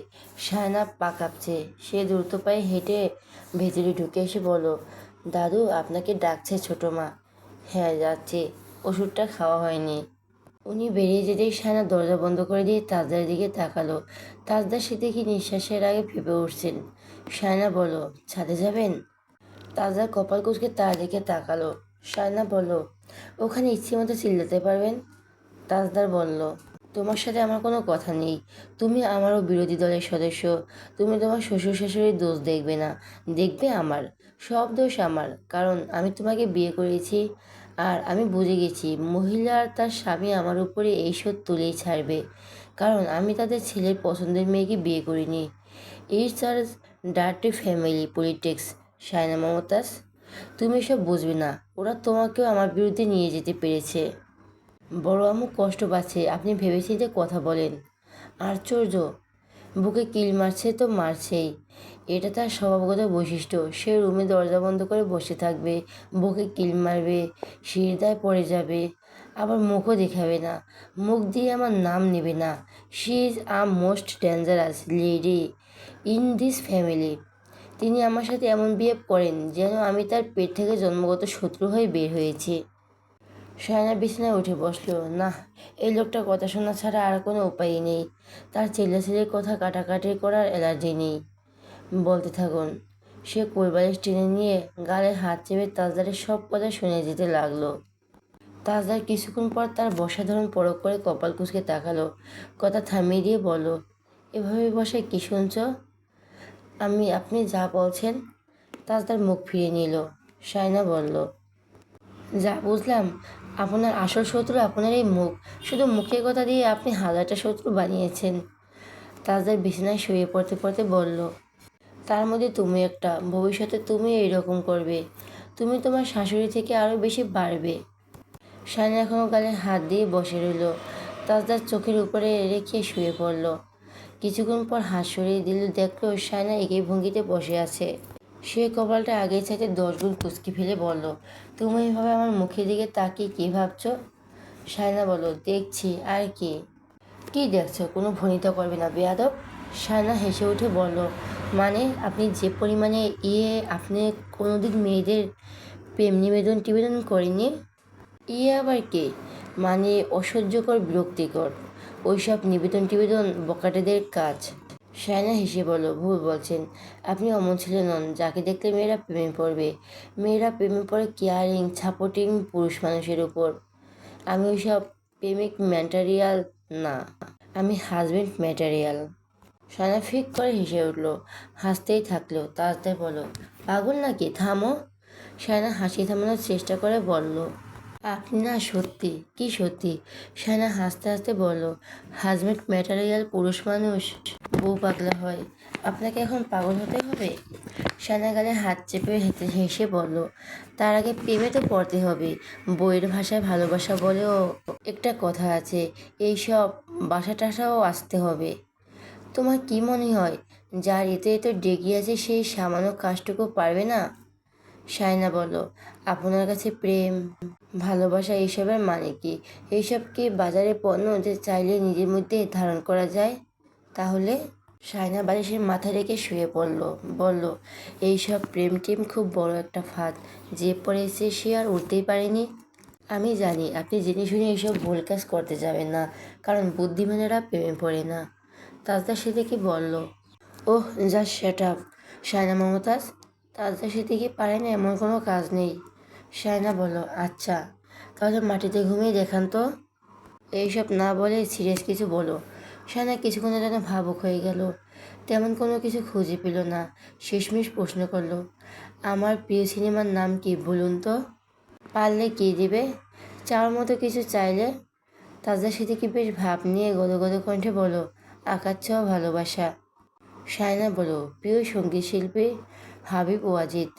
Speaker 1: শায়না পা কাঁপছে। সে দ্রুত পায়ে হেঁটে ভেতরে ঢুকে এসে বলল, দাদু আপনাকে ডাকছে ছোট মা। হ্যাঁ যাচ্ছে, ওষুধটা খাওয়া হয়নি। উনি বেরিয়ে যেতেই শায়না দরজা বন্ধ করে দিয়ে তাজদার দিকে তাকালো। তাজদার সে দেখি নিঃশ্বাসের আগে ফেঁপে উঠছেন। শায়না বলল, ছাদে যাবেন? তাজদার কপাল কুঁচকে তার দিকে তাকালো। শায়না বলল, ওখানে ইচ্ছে মতো চিল্লাতে পারবেন। তাজদার বলল, তোমার সাথে আমার কোনো কথা নেই। তুমি আমারও বিরোধী দলের সদস্য। তুমি তোমার শ্বশুর শাশুড়ির দোষ দেখবে না, দেখবে আমার। সব দোষ আমার, কারণ আমি তোমাকে বিয়ে করেছি। আর আমি বুঝে গেছি মহিলা আর তার স্বামী আমার উপরে এই শোধ তুলেই ছাড়বে, কারণ আমি তাদের ছেলের পছন্দের মেয়েকে বিয়ে করিনি। It's our dirty family politics. Shayna Momtaz, তুমি এসব বুঝবে না। ওরা তোমাকেও আমার বিরুদ্ধে নিয়ে যেতে পেরেছে। বড় আম্মু কষ্ট পাচ্ছে, আপনি ভেবেচিন্তে কথা বলেন। আশ্চর্য, বুকে কিল মারছে তো মারছেই, এটা তার স্বভাবগত বৈশিষ্ট্য। সে রুমে দরজা বন্ধ করে বসে থাকবে, বুকে কিল মারবে, সিঁড়িদায় পড়ে যাবে, আবার মুখও দেখাবে না, মুখ দিয়ে আমার নাম নেবে না। She is a most dangerous lady in this family. তিনি আমার সাথে এমন বিহেভ করেন যেন আমি তার পেট থেকে জন্মগত শত্রু হয়ে বের হয়েছি। শায়না বিছানায় উঠে বসল। না, এই লোকটার কথা শোনা ছাড়া আর কোনো উপায়ই নেই। তার ছেলের কথা কাটাকাটি করার অ্যালার্জি নেই। বলতে থাকুন। সে কোলবালিশ টেনে নিয়ে গালে হাত চেপে তাজদারের সব কথা শুনে যেতে লাগলো। তাজদার কিছুক্ষণ পর তার বসা ধরন পরখ করে কপাল কুঁচকে তাকালো, কথা থামিয়ে দিয়ে বলল, এভাবে বসে কি শুনছ? আপনি যা বলছেন। তাজদার মুখ ফিরিয়ে নিল। শায়না বলল, যা বুঝলাম, আপনার আসল শত্রু আপনার এই মুখ। শুধু মুখের কথা দিয়ে আপনি হাজারটা শত্রু বানিয়েছেন। তাজদার বিছানায় শুয়ে পড়তে পড়তে বলল, তার মধ্যে তুমি একটা। ভবিষ্যতে তুমি এইরকম করবে। তুমি তোমার শাশুড়ি থেকে আরও বেশি বাড়বে। শায়না এখনও গালে হাত দিয়ে বসে রইল। তাজদার চোখের উপরে রেখে শুয়ে পড়ল। কিছুক্ষণ পর হাত সরিয়ে দিল, দেখলো শায়না একই ভঙ্গিতে বসে আছে। সে কপালটা আগের চাইতে 10 গুণ কুঁচকি ফেলে বলল, তুমি এইভাবে আমার মুখের দিকে তাকিয়ে কী ভাবছো? শায়না বলল, দেখছি আর কি। কি দেখছো? কোনো ভনিতা করবে না বেয়াদব। শায়না হেসে উঠে বলল, মানে আপনি যে পরিমাণে আপনি কোনোদিন মেয়েদের প্রেম নিবেদন করেননি। আবার কে? মানে অসহ্যকর, বিরক্তিকর। ওইসব নিবেদন বকাটেদের কাজ। শায়না হেসে বলল, ভুল বলছেন। আপনি অমন ছেলে নন যাকে দেখলে মেয়েরা প্রেমে পড়বে। মেয়েরা প্রেমে পড়ে কেয়ারিং সাপোর্টিং পুরুষ মানুষের উপর। আমি ওইসব প্রেমিক ম্যাটেরিয়াল না, আমি হাজবেন্ড ম্যাটেরিয়াল। শায়না ফিক করে হেসে উঠল। হাসতেই থাকলো। তাজদার বলল, পাগল নাকি? থামো। শায়না হাসি থামানোর চেষ্টা করে বলল, আপনি না সত্যি। কি সত্যি? শায়না হাসতে হাসতে বলল, হাজবেন্ড ম্যাটেরিয়াল পুরুষ মানুষ বউ পাগলা হয়। আপনাকে এখন পাগল হতে হবে? শায়না গালে হাত চেপে হেসে বলল, তার আগে প্রেমে তো পড়তে হবে। বইয়ের ভাষায় ভালোবাসা বলেও একটা কথা আছে। এইসব বাসা টাসাও আসতে হবে। তোমার কি মনে হয় যার এতে এত ডেগে আছে সেই সামান্য কাজটুকু পারবে না? শায়না বলল, আপনার কাছে প্রেম ভালোবাসা এইসবের মানে কি? এইসব কি বাজারে পণ্য যে চাইলে নিজের মধ্যে ধারণ করা যায়? তাহলে? শায়না বালিশের মাথা রেখে শুয়ে পড়ল। বলল, এইসব প্রেম টেম খুব বড় একটা ফাঁদ। যে পড়েছে সে আর উঠতেই পারেনি। আমি জানি আপনি জেনে শুনে এইসব ভুল কাজ করতে যাবেন না, কারণ বুদ্ধিমানেরা প্রেমে পড়ে না। তাজদার সিদ্দিকী বলল, oh just shut up Saina Mumtaz. Tajdar Siddiqui পারে না এমন কোনো কাজ নেই। শায়না বলল, আচ্ছা তাহলে মাটিতে ঘুমিয়ে দেখান তো। এইসব না বলে সিরিয়াস কিছু বলো। শায়না কিছুক্ষণের জন্য ভাবুক হয়ে গেল। তেমন কোনো কিছু খুঁজে পেল না। শেষমেশ প্রশ্ন করল, আমার প্রিয় সিনেমার নাম কি বলুন তো? পারলে কী দেবে? চাওয়ার মতো কিছু চাইলে? তাজদার সিদ্দিকী বেশ ভাব নিয়ে গদগদ কণ্ঠে বলল, আকাশ ছোঁয়া ভালোবাসা। শায়না বলল, প্রিয় সঙ্গীত শিল্পী হাবিব ওয়াজিদ।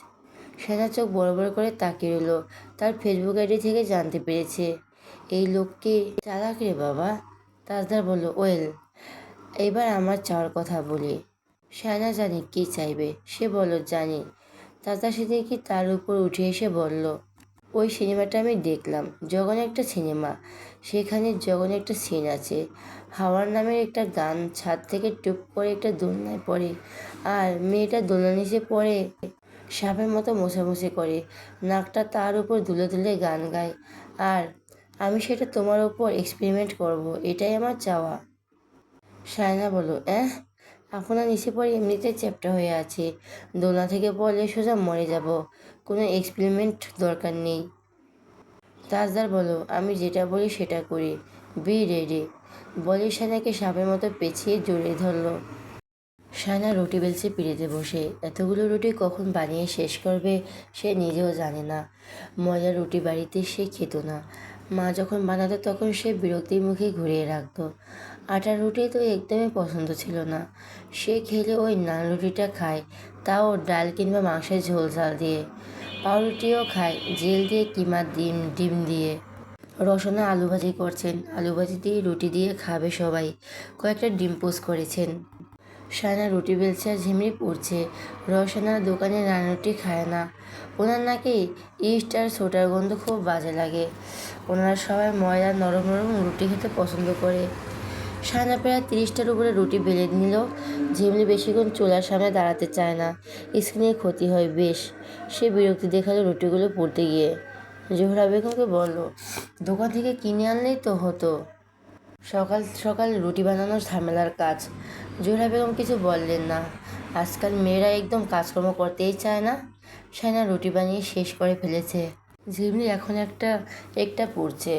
Speaker 1: শায়না চোখ বড় বড় করে তাকিয়ে রইল। তার ফেসবুক আইডি থেকে জানতে পেরেছে এই লোককে। চালাক রে বাবা। তাজদার বলল, ওয়েল, এবার আমার চাওয়ার কথা বলি। শায়না জানি কি চাইবে। সে বলল, জানি। তাজদার সিদ্দিকী তার উপর উঠে এসে বলল, ওই সিনেমাটা আমি দেখলাম, জগন একটা সিনেমা। সেখানে জগন একটা সিন আছে। হাওয়ার নামের একটা গান ছাদ থেকে টুপ করে একটা দোলনায় পড়ে, আর মেয়েটা দোলনা নিচে পড়ে সাপের মতো মোছামুছি করে, নাকটা তার উপর দুলে দুলে গান গায়। আর আমি সেটা তোমার ওপর এক্সপেরিমেন্ট করব, এটাই আমার চাওয়া। শায়না বলল, আপনার নিচে পড়ে এমনিতেই চ্যাপ্টা হয়ে আছে, দোলনা থেকে পড়লে সোজা মরে যাব, কোনো এক্সপেরিমেন্ট দরকার নেই। তাজদার বলল, আমি যেটা বলি সেটা করি, বি রেডি। বলে শায়নাকে সাপের মতো পেঁচিয়ে জড়িয়ে ধরল। শায়না রুটি বেলছে পিড়িতে বসে। এতগুলো রুটি কখন বানিয়ে শেষ করবে সে নিজেও জানে না। ময়দার রুটি বাড়িতে সে খেত না। মা যখন বানাতো তখন সে বিরক্তির মুখে ঘুরিয়ে রাখত। আটার রুটি তো একদমই পছন্দ ছিল না। সে খেলে ওই নান রুটিটা খায়, তাও ডাল কিংবা মাংসের ঝোল ঝাল দিয়ে। পাউরুটিও খায়, জেল দিয়ে কিংবা ডিম দিয়ে। রসনা আলু ভাজি করছেন, আলু ভাজি দিয়ে রুটি দিয়ে খাবে সবাই। কয়েকটা ডিম পোস্ট করেছেন। শায়না রুটি বেলছে আর ঝিমড়ি পড়ছে। রসনার দোকানে রুটি খায় না। ওনার নাকি ইস্ট আর সোটার গন্ধ খুব বাজে লাগে। ওনারা সবাই ময়দার নরম নরম রুটি খেতে পছন্দ করে। শায়না প্রায় 30টার উপরে রুটি বেলে নিল। ঝিমলি বেশিক্ষণ চুলার সামনে দাঁড়াতে চায় না, স্কিনের ক্ষতি হয় বেশ। সে বিরক্তি দেখালো রুটিগুলো পড়তে গিয়ে। জোহরা বেগমকে বলল, দোকান থেকে কিনে আনলেই তো হতো, সকাল সকাল রুটি বানানোর ঝামেলার কাজ। জোহরা বেগম কিছু বললেন না। আজকাল মেয়েরা একদম কাজকর্ম করতেই চায় না। সায়না রুটি বানিয়ে শেষ করে ফেলেছে। ঝিমলি এখন একটা একটা পড়ছে।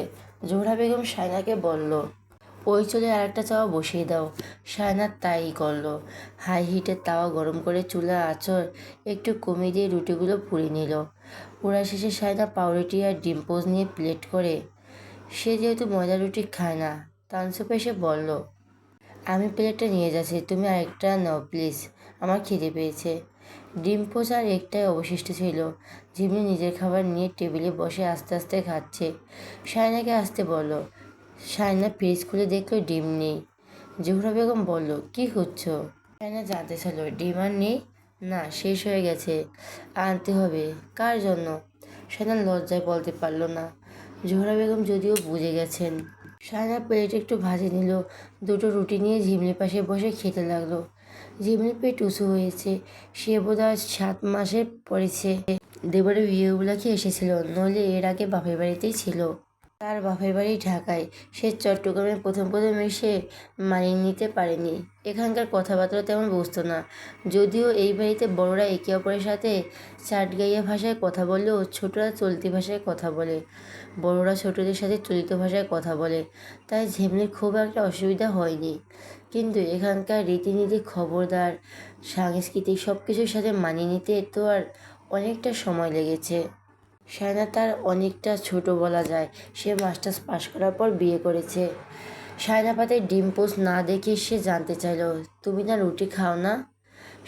Speaker 1: জোহরা বেগম সায়নাকে বলল, ওই চলে আর একটা চাওয়া বসিয়ে দাও। সায়না তাই করলো। হাই হিটের তাওয়া গরম করে চুলার আঁচড় একটু কমিয়ে দিয়ে রুটিগুলো পুড়িয়ে নিল। পোড়া শেষে সায়না পাউরুটি আর ডিম পোজ নিয়ে প্লেট করে। সে যেহেতু ময়দা রুটি খায় না, তানসুপ এসে বলল, আমি প্লেটটা নিয়ে যাচ্ছি, তুমি আরেকটা নাও প্লিজ, আমার খিদে পেয়েছে। ডিম পোচ আর একটাই অবশিষ্ট ছিল। ঝিমলি নিজের খাবার নিয়ে টেবিলে বসে আস্তে আস্তে খাচ্ছে। সায়নাকে আসতে বলল। সায়না ফ্রিজ খুলে দেখলো ডিম নেই। জোহরা বেগম বলল, কি খুঁজছো? সায়না জানতে চাইল, ডিম আর নেই? না, শেষ হয়ে গেছে, আনতে হবে। কার জন্য? সায়না লজ্জায় বলতে পারল না। জোহরা বেগম যদিও বুঝে গেছেন। সায়না প্লেটে একটু ভাজি নিল, দুটো রুটি নিয়ে ঝিমলির পাশে বসে খেতে লাগলো। ঝিমলির পেট উঁচু হয়েছে। সে বোধহয় 7 মাসের পড়েছে। দেবরের বিয়ে উপলক্ষে এসেছিল, নইলে এর আগে বাপের বাড়িতেই ছিল। তার বাপের বাড়ি ঢাকায়। সে চট্টগ্রামে প্রথম প্রথম এসে মানিয়ে নিতে পারেনি। এখানকার কথাবার্তা তেমন বুঝতো না। যদিও এই বাড়িতে বড়রা একে অপরের সাথে চাটগাইয়া ভাষায় কথা বললেও ছোটরা চলতি ভাষায় কথা বলে। বড়রা ছোটদের সাথে চলিত ভাষায় কথা বলে, তাই ঝিমলির খুব একটা অসুবিধা হয়নি। কিন্তু এখানকার রীতিনীতি, খবরদার, সাংস্কৃতিক সব কিছুর সাথে মানিয়ে নিতে তো আর অনেকটা সময় লেগেছে। সায়না তার অনেকটা ছোট বলা যায়। সে মাস্টার্স পাশ করার পর বিয়ে করেছে। সায়না পাতে ডিম পোস্ট না দেখে সে জানতে চাইল, তুমি না রুটি খাও না?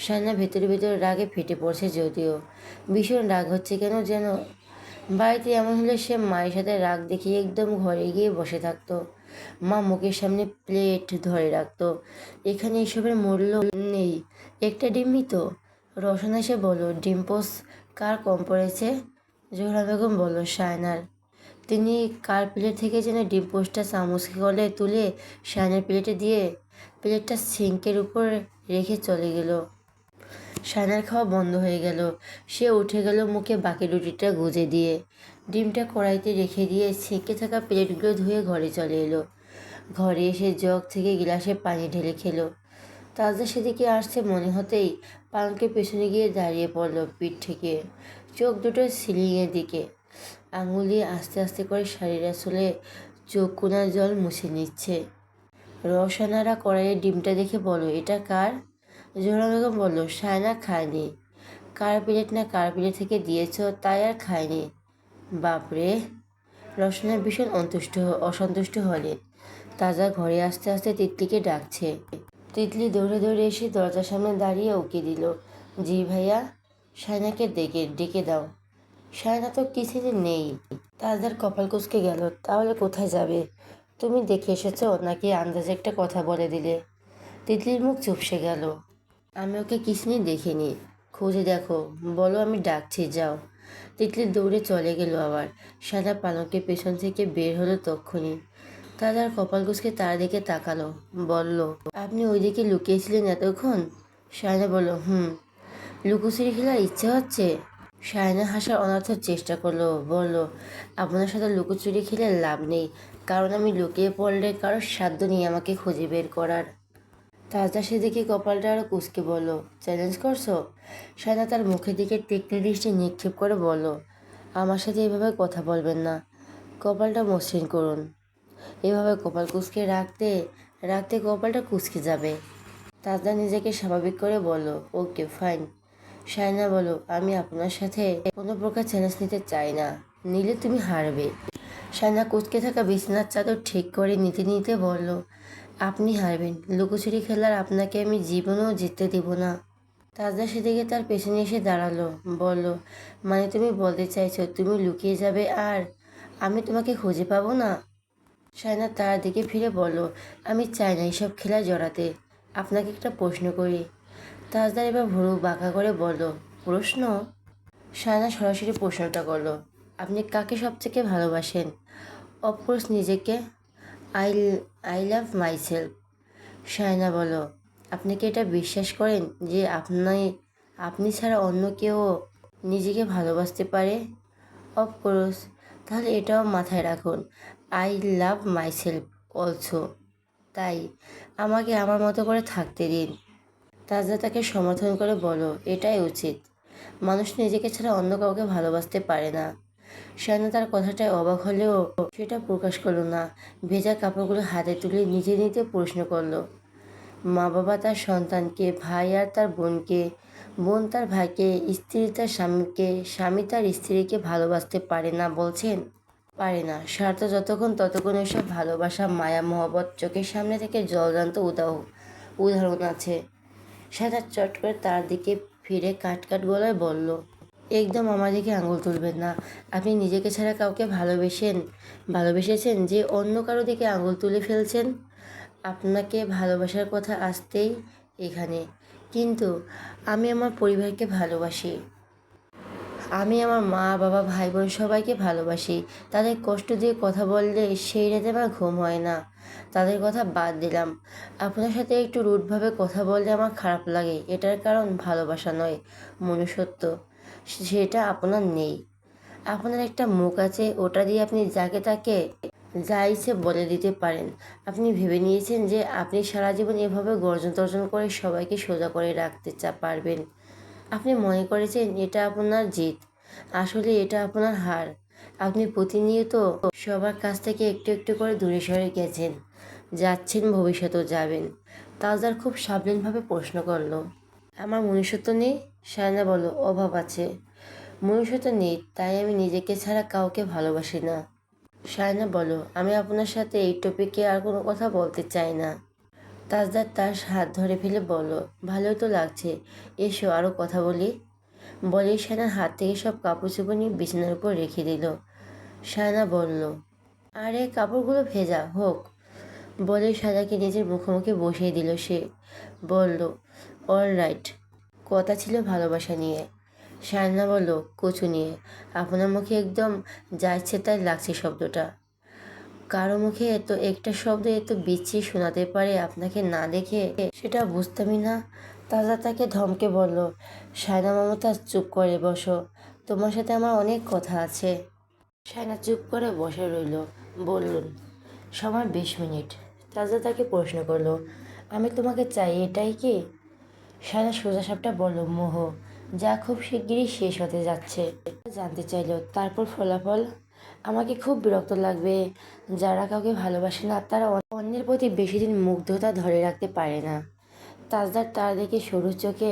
Speaker 1: সায়না ভেতরে ভেতরে রাগে ফেটে পড়ছে, যদিও ভীষণ রাগ হচ্ছে কেন যেন। বাড়িতে এমন হলে সে মায়ের সাথে রাগ দেখিয়ে একদম ঘরে গিয়ে বসে থাকতো। মা মুখের সামনে প্লেট ধরে রাখতো। এখানে এসবের মূল্য নেই, একটা ডিমই তো। রওশন এসে বলল, ডিম পোস্ট কার কম পড়েছে? জোহরা বেগম বলল, সায়নার। তিনি কার প্লেট থেকে যেন ডিম পোস্টটা চামচ করে তুলে সায়নার প্লেটে দিয়ে প্লেটটা সিঙ্কের উপর রেখে চলে গেল। সায়নার খাওয়া বন্ধ হয়ে গেল। সে উঠে গেল মুখে বাকি রুটিটা গুঁজে দিয়ে। ডিমটা কড়াইতে রেখে দিয়ে ছেঁকে থাকা প্লেটগুলো ধুয়ে ঘরে চলে এলো। ঘরে এসে জগ থেকে গিলাসে পানি ঢেলে খেলো। তাজা সেদিকে আসছে মনে হতেই পালকের পেছনে গিয়ে দাঁড়িয়ে পড়ল পিঠ থেকে, চোখ দুটো সিলিংয়ের দিকে। আঙুল দিয়ে আস্তে আস্তে করে শাড়ির আঁচলে চোখ কোনার জল মুছে নিচ্ছে। রওশনারা কড়াইয়ের ডিমটা দেখে বলল, এটা কার? জোহরা বেগম বলল, সায়না খায়নি। কার প্লেট না কার প্লেট থেকে দিয়েছ তাই আর খায়নি। বাপরে! রওশনা ভীষণ অসন্তুষ্ট হলেন। তাজা ঘরে আস্তে আস্তে তিতলিকে ডাকছে। তিতলি দৌড়ে দৌড়ে এসে দরজার সামনে দাঁড়িয়ে উকি দিল, জি ভাইয়া। সায়নাকে ডেকে দাও। সায়না তো কিচেনে নেই। তাজদার কপাল কুঁচকে গেল, তাহলে কোথায় যাবে? তুমি দেখে এসেছো নাকি আন্দাজে একটা কথা বলে দিলে? তিতলির মুখ চুপসে গেল। আমি ওকে কিচেনে দেখিনি, খুঁজে দেখো, বলো আমি ডাকছি, যাও। তিতলি দৌড়ে চলে গেল আবার। সাদা পালকের পেছন থেকে বের হলো তক্ষুনি। তাজার কপাল কুঁচকে তার দিকে তাকালো, বলল, আপনি ওইদিকে লুকিয়েছিলেন এতক্ষণ? সায়না বলল, হুম। লুকোচুরি খেলার ইচ্ছে হচ্ছে? সায়না হাসার অনর্থক চেষ্টা করলো, বলল, আপনার সাথে লুকোচুরি খেলে লাভ নেই, কারণ আমি লুকিয়ে পড়লে কারোর সাধ্য নেই আমাকে খুঁজে বের করার। তাজা সেদিকে কপালটা আরো কুঁচকে বলল, চ্যালেঞ্জ করছো? সায়না তার মুখের দিকে তীক্ষ্ণ দৃষ্টি নিক্ষেপ করে বলল, আমার সাথে এভাবে কথা বলবেন না, কপালটা মসৃণ করুন। এভাবে কপাল কুঁচকে রাখতে রাখতে কপালটা কুঁচকে যাবে। তাজদা নিজেকে স্বাভাবিক করে বলল, ওকে ফাইন। সায়না বলল, আমি আপনার সাথে কোনো প্রকার চ্যালেঞ্জ নিতে চাই না, নিলে তুমি হারবে। সায়না কুঁচকে থাকা বিছানার চাদর ঠিক করে নিতে নিতে বলল, আপনি হারবেন, লুকোচুরি খেলার আপনাকে আমি জীবনেও জিততে দেব না। তাজদা সেদিকে তার পেছনে এসে দাঁড়ালো, বলল, মানে তুমি বলতে চাইছো তুমি লুকিয়ে যাবে আর আমি তোমাকে খুঁজে পাবো না? সায়না তার দিকে ফিরে বলল, আমি চাই না এইসব খেলায় জড়াতে। আপনাকে একটা প্রশ্ন করি। তাজদার এবার ভুরু বাঁকা করে বলল, প্রশ্ন? সায়না সরাসরি প্রশ্নটা করল, আপনি কাকে সবথেকে ভালোবাসেন? অফকোর্স নিজেকে। I I love myself. Sayna বলল, আপনি কি এটা বিশ্বাস করেন যে আপনি ছাড়া অন্য কেউ নিজেকে ভালোবাসতে পারে? অফকোর্স। তাহলে এটাও মাথায় রাখুন, আই লাভ মাইসেলফ অলসো। তাই আমাকে আমার মতো করে থাকতে দিন। তাজা তাকে সমর্থন করে বলো, এটাই উচিত। মানুষ নিজেকে ছাড়া অন্য কাউকে ভালোবাসতে পারে না। শায়না তার কথাটায় অবাক হলেও সেটা প্রকাশ করলো না। ভেজা কাপড়গুলো হাতে তুলে নিজে নিজে প্রশ্ন করলো, মা বাবা তার সন্তানকে, ভাই আর তার বোনকে, বোন তার ভাইকে, স্ত্রী তার স্বামীকে, স্বামী তার স্ত্রীকে ভালোবাসতে পারে না বলছেন? পারে না। স্বার্থ যতক্ষণ ততক্ষণ এসব ভালোবাসা, মায়া, মহব্বত চোখের সামনে থেকে জলজান্ত উদাহরণ আছে। সাদা চট করে তার দিকে ফিরে কাট কাট গলায় বলল, একদম আমার দিকে আঙুল তুলবেন না। আপনি নিজেকে ছাড়া কাউকে ভালোবেসেছেন যে অন্য কারো দিকে আঙুল তুলে ফেলছেন? আপনাকে ভালোবাসার কথা আসতেই এখানে। কিন্তু আমি আমার পরিবারকে ভালোবাসি। আমি আমার মা বাবা ভাই বোন সবাইকে ভালোবাসি। তাদের কষ্ট দিয়ে কথা বললে সেই রাতে আমার ঘুম হয় না। তাদের কথা বাদ দিলাম। আপনার সাথে একটু রুডভাবে কথা বললে আমার খারাপ লাগে। এটার কারণ ভালোবাসা নয়, মনুষ্যত্ব। সেটা আপনার নেই। আপনার একটা মুখ আছে, ওটা দিয়ে আপনি যাকে তাকে যা ইচ্ছে বলে দিতে পারেন। আপনি ভেবে নিয়েছেন যে আপনি সারা জীবন এভাবে গর্জন তর্জন করে সবাইকে সোজা করে রাখতে পারবেন। আপনি মনে করেছেন এটা আপনার জিত। আসলে এটা আপনার হার। আপনি প্রতিনিয়ত সবার কাছ থেকে একটু একটু করে দূরে সরে গেছেন, যাচ্ছেন, ভবিষ্যতেও যাবেন। তাজদার খুব সাবলীলভাবে প্রশ্ন করলো, আমার মনুষ্যত্ব নেই? সায়না বলল, অভাব আছে। মনুষ্যত্ব নেই তাই আমি নিজেকে ছাড়া কাউকে ভালোবাসি না। সায়না বলল, আমি আপনার সাথে এই টপিকে আর কোনো কথা বলতে চাই না। তাজদার তার হাত ধরে ফেলে বলল, ভালোই তো লাগছে, এসো আরও কথা বলি। বলেই সায়নার হাত থেকে সব কাপড় চোপড় নিয়ে বিছানার উপর রেখে দিল। সায়না বলল, আরে কাপড়গুলো ভেজা হোক। বলে সায়নাকে নিজের মুখোমুখি বসিয়ে দিল। সে বলল, অল রাইট। কথা ছিল ভালোবাসা নিয়ে। সায়না বলল, কচু নিয়ে। আপনার মুখে একদম যা ইচ্ছে তাই লাগছে শব্দটা। কারো মুখে এত একটা শব্দ এত বিচ্ছিরি শোনাতে পারে আপনাকে না দেখে? সেটা বুঝতামই না। তাজা তাকে ধমকে বলল, সায়না মমতা চুপ করে বসো, তোমার সাথে আমার অনেক কথা আছে। সায়না চুপ করে বসে রইল। বলুন। সময় 20 মিনিট। তাজা তাকে প্রশ্ন করলো, আমি তোমাকে চাই এটাই কি? সায়না সোজাসাপটা বলল, মোহ, যা খুব শিগগিরই শেষ হতে যাচ্ছে। জানতে চাইল, তারপর ফলাফল? আমাকে খুব বিরক্ত লাগবে। যারা কাউকে ভালোবাসে না তারা অন্যের প্রতি বেশি দিন মুগ্ধতা ধরে রাখতে পারে না। তাজদার তার দিকে সরু চোখে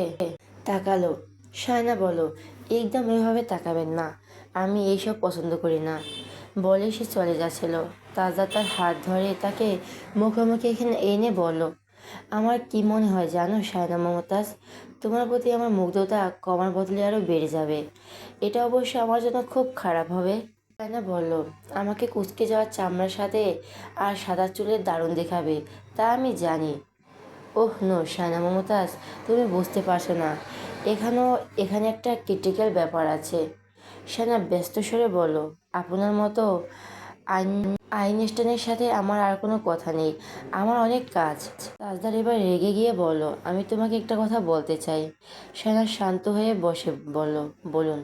Speaker 1: তাকালো। সায়না বলো, একদম এভাবে তাকাবেন না। আমি এইসব পছন্দ করি না। বলে সে চলে যাচ্ছিল। তাজদা তার হাত ধরে তাকে মুখোমুখি এখানে এনে বলল, আমার কি মনে হয় জানো সায়না মমতাজ, তোমার প্রতি আমার মুগ্ধতা কমার বদলে আরও বেড়ে যাবে। এটা অবশ্য আমার জন্য খুব খারাপ হবে। সায়না বলল, আমাকে কুঁচকে যাওয়া চামড়ার সাথে আর সাদা চুলের দারুণ দেখাবে, তা আমি জানি। ওহ নো সায়না মমতাজ, তুমি বুঝতে পারছো না। এখানে একটা ক্রিটিক্যাল ব্যাপার আছে। সায়না ব্যস্ত স্বরে বলল, আপনার মতো আইন আইনস্টাইনের সাথে আমার আর কোনো কথা নেই, আমার অনেক কাজ। তাজদার এবার রেগে গিয়ে বলল, আমি তোমাকে একটা কথা বলতে চাই। সায়না শান্ত হয়ে বসে বলল, বলুন।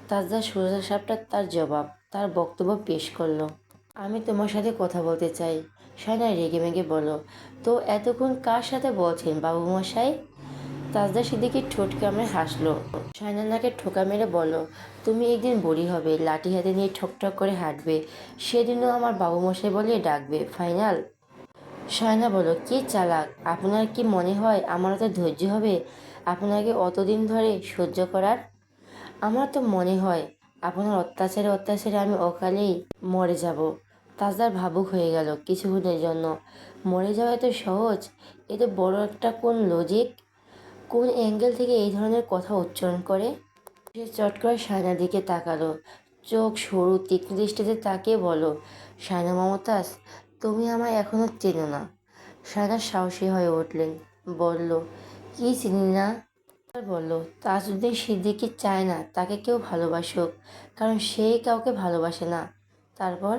Speaker 1: তাজদার সোজাসাপটা তার জবাব, তার বক্তব্য পেশ করলো, আমি তোমার সাথে কথা বলতে চাই। সায়না রেগেমেগে বলল, তো এতক্ষণ কার সাথে বলছেন বাবু মশাই? তাজদা সেদিকে ঠোঁট কামড়ে হাসলো। সায়না নাকে ঠোকা মেরে বলল, তুমি একদিন বড়ি হবে, লাঠি হাতে নিয়ে ঠকঠক করে হাঁটবে, সেদিনও আমার বাবু মশাই বলে ডাকবে, ফাইনাল? সায়না বলল, কি চালাক! আপনার কি মনে হয় আমার অত ধৈর্য হবে আপনাকে অতদিন ধরে সহ্য করার? আমার তো মনে হয় আপনার অত্যাচারে অত্যাচারে আমি অকালেই মরে যাব। তাজদার ভাবুক হয়ে গেল কিছুক্ষণের জন্য। মরে যাওয়া এত সহজ? এ তো বড় একটা কোন লজিক, কোন অ্যাঙ্গেল থেকে এই ধরনের কথা উচ্চারণ করে? সে চট করে সায়নার দিকে তাকালো। চোখ সরু তীক্ষ্ণ দৃষ্টিতে তাকিয়ে বলো, সায়না মমতাজ, তুমি আমায় এখনো চেনো না। সায়না সাহসী হয়ে উঠলেন। বলল, কি চিনি না? বলল, তাজউদ্দিন সিদ্দিকী চায় না তাকে কেউ ভালোবাসুক, কারণ সে কাউকে ভালোবাসে না। তারপর?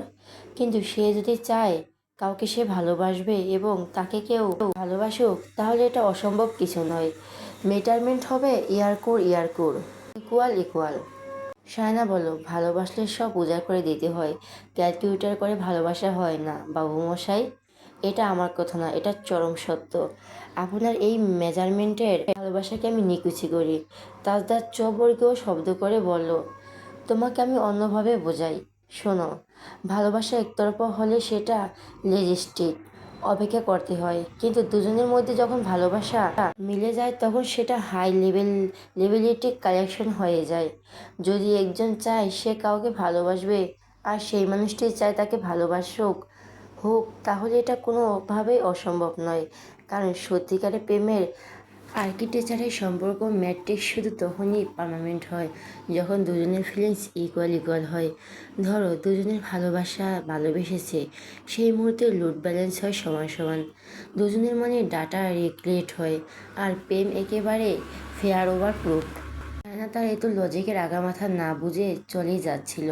Speaker 1: কিন্তু সে যদি চায় কাউকে সে ভালোবাসবে এবং তাকে কেউ ভালোবাসুক, তাহলে এটা অসম্ভব কিছু নয়। মেটারমেন্ট হবে ইয়ারকুর ইয়ারকুর, ইকুয়াল ইকুয়াল। সায়না বলল, ভালোবাসলে সব উজাড় করে দিতে হয়, ক্যালকুলেটর করে ভালোবাসা হয় না বাবু মশাই। এটা আমার কথা না, এটা চরম সত্য। আপনার এই মেজারমেন্টের ভালোবাসাকে আমি নিকুচি করি। তাজদার চবর্গেও শব্দ করে বলল, তোমাকে আমি অন্যভাবে বোঝাই। শোনো, ভালোবাসা একতরফা হলে সেটা লেজিস্টিক, অপেক্ষা করতে হয়। কিন্তু দুজনের মধ্যে যখন ভালোবাসা মিলে যায় তখন সেটা হাই লেভেলিটি কালেকশন হয়ে যায়। যদি একজন চায় সে কাউকে ভালোবাসবে আর সেই মানুষটি চায় তাকে ভালোবাসুক হোক, তাহলে এটা কোনোভাবেই অসম্ভব নয়। কারণ সত্যিকারের প্রেমের আর্কিটেকচারের সম্পর্ক ম্যাট্রিক্স শুধু তখনই পার্মানেন্ট হয় যখন দুজনের ফিলিংস ইকুয়াল হয়। ধরো দুজনের ভালোবেসেছে, সেই মুহূর্তে লোড ব্যালেন্স হয় সমান সমান, দুজনের মনে ডাটা রেগুলেট হয়, আর প্রেম একেবারে ফেয়ার ওভার প্রুফ। না, তার এত লজিকের আগামাথা না বুঝে চলেই যাচ্ছিল।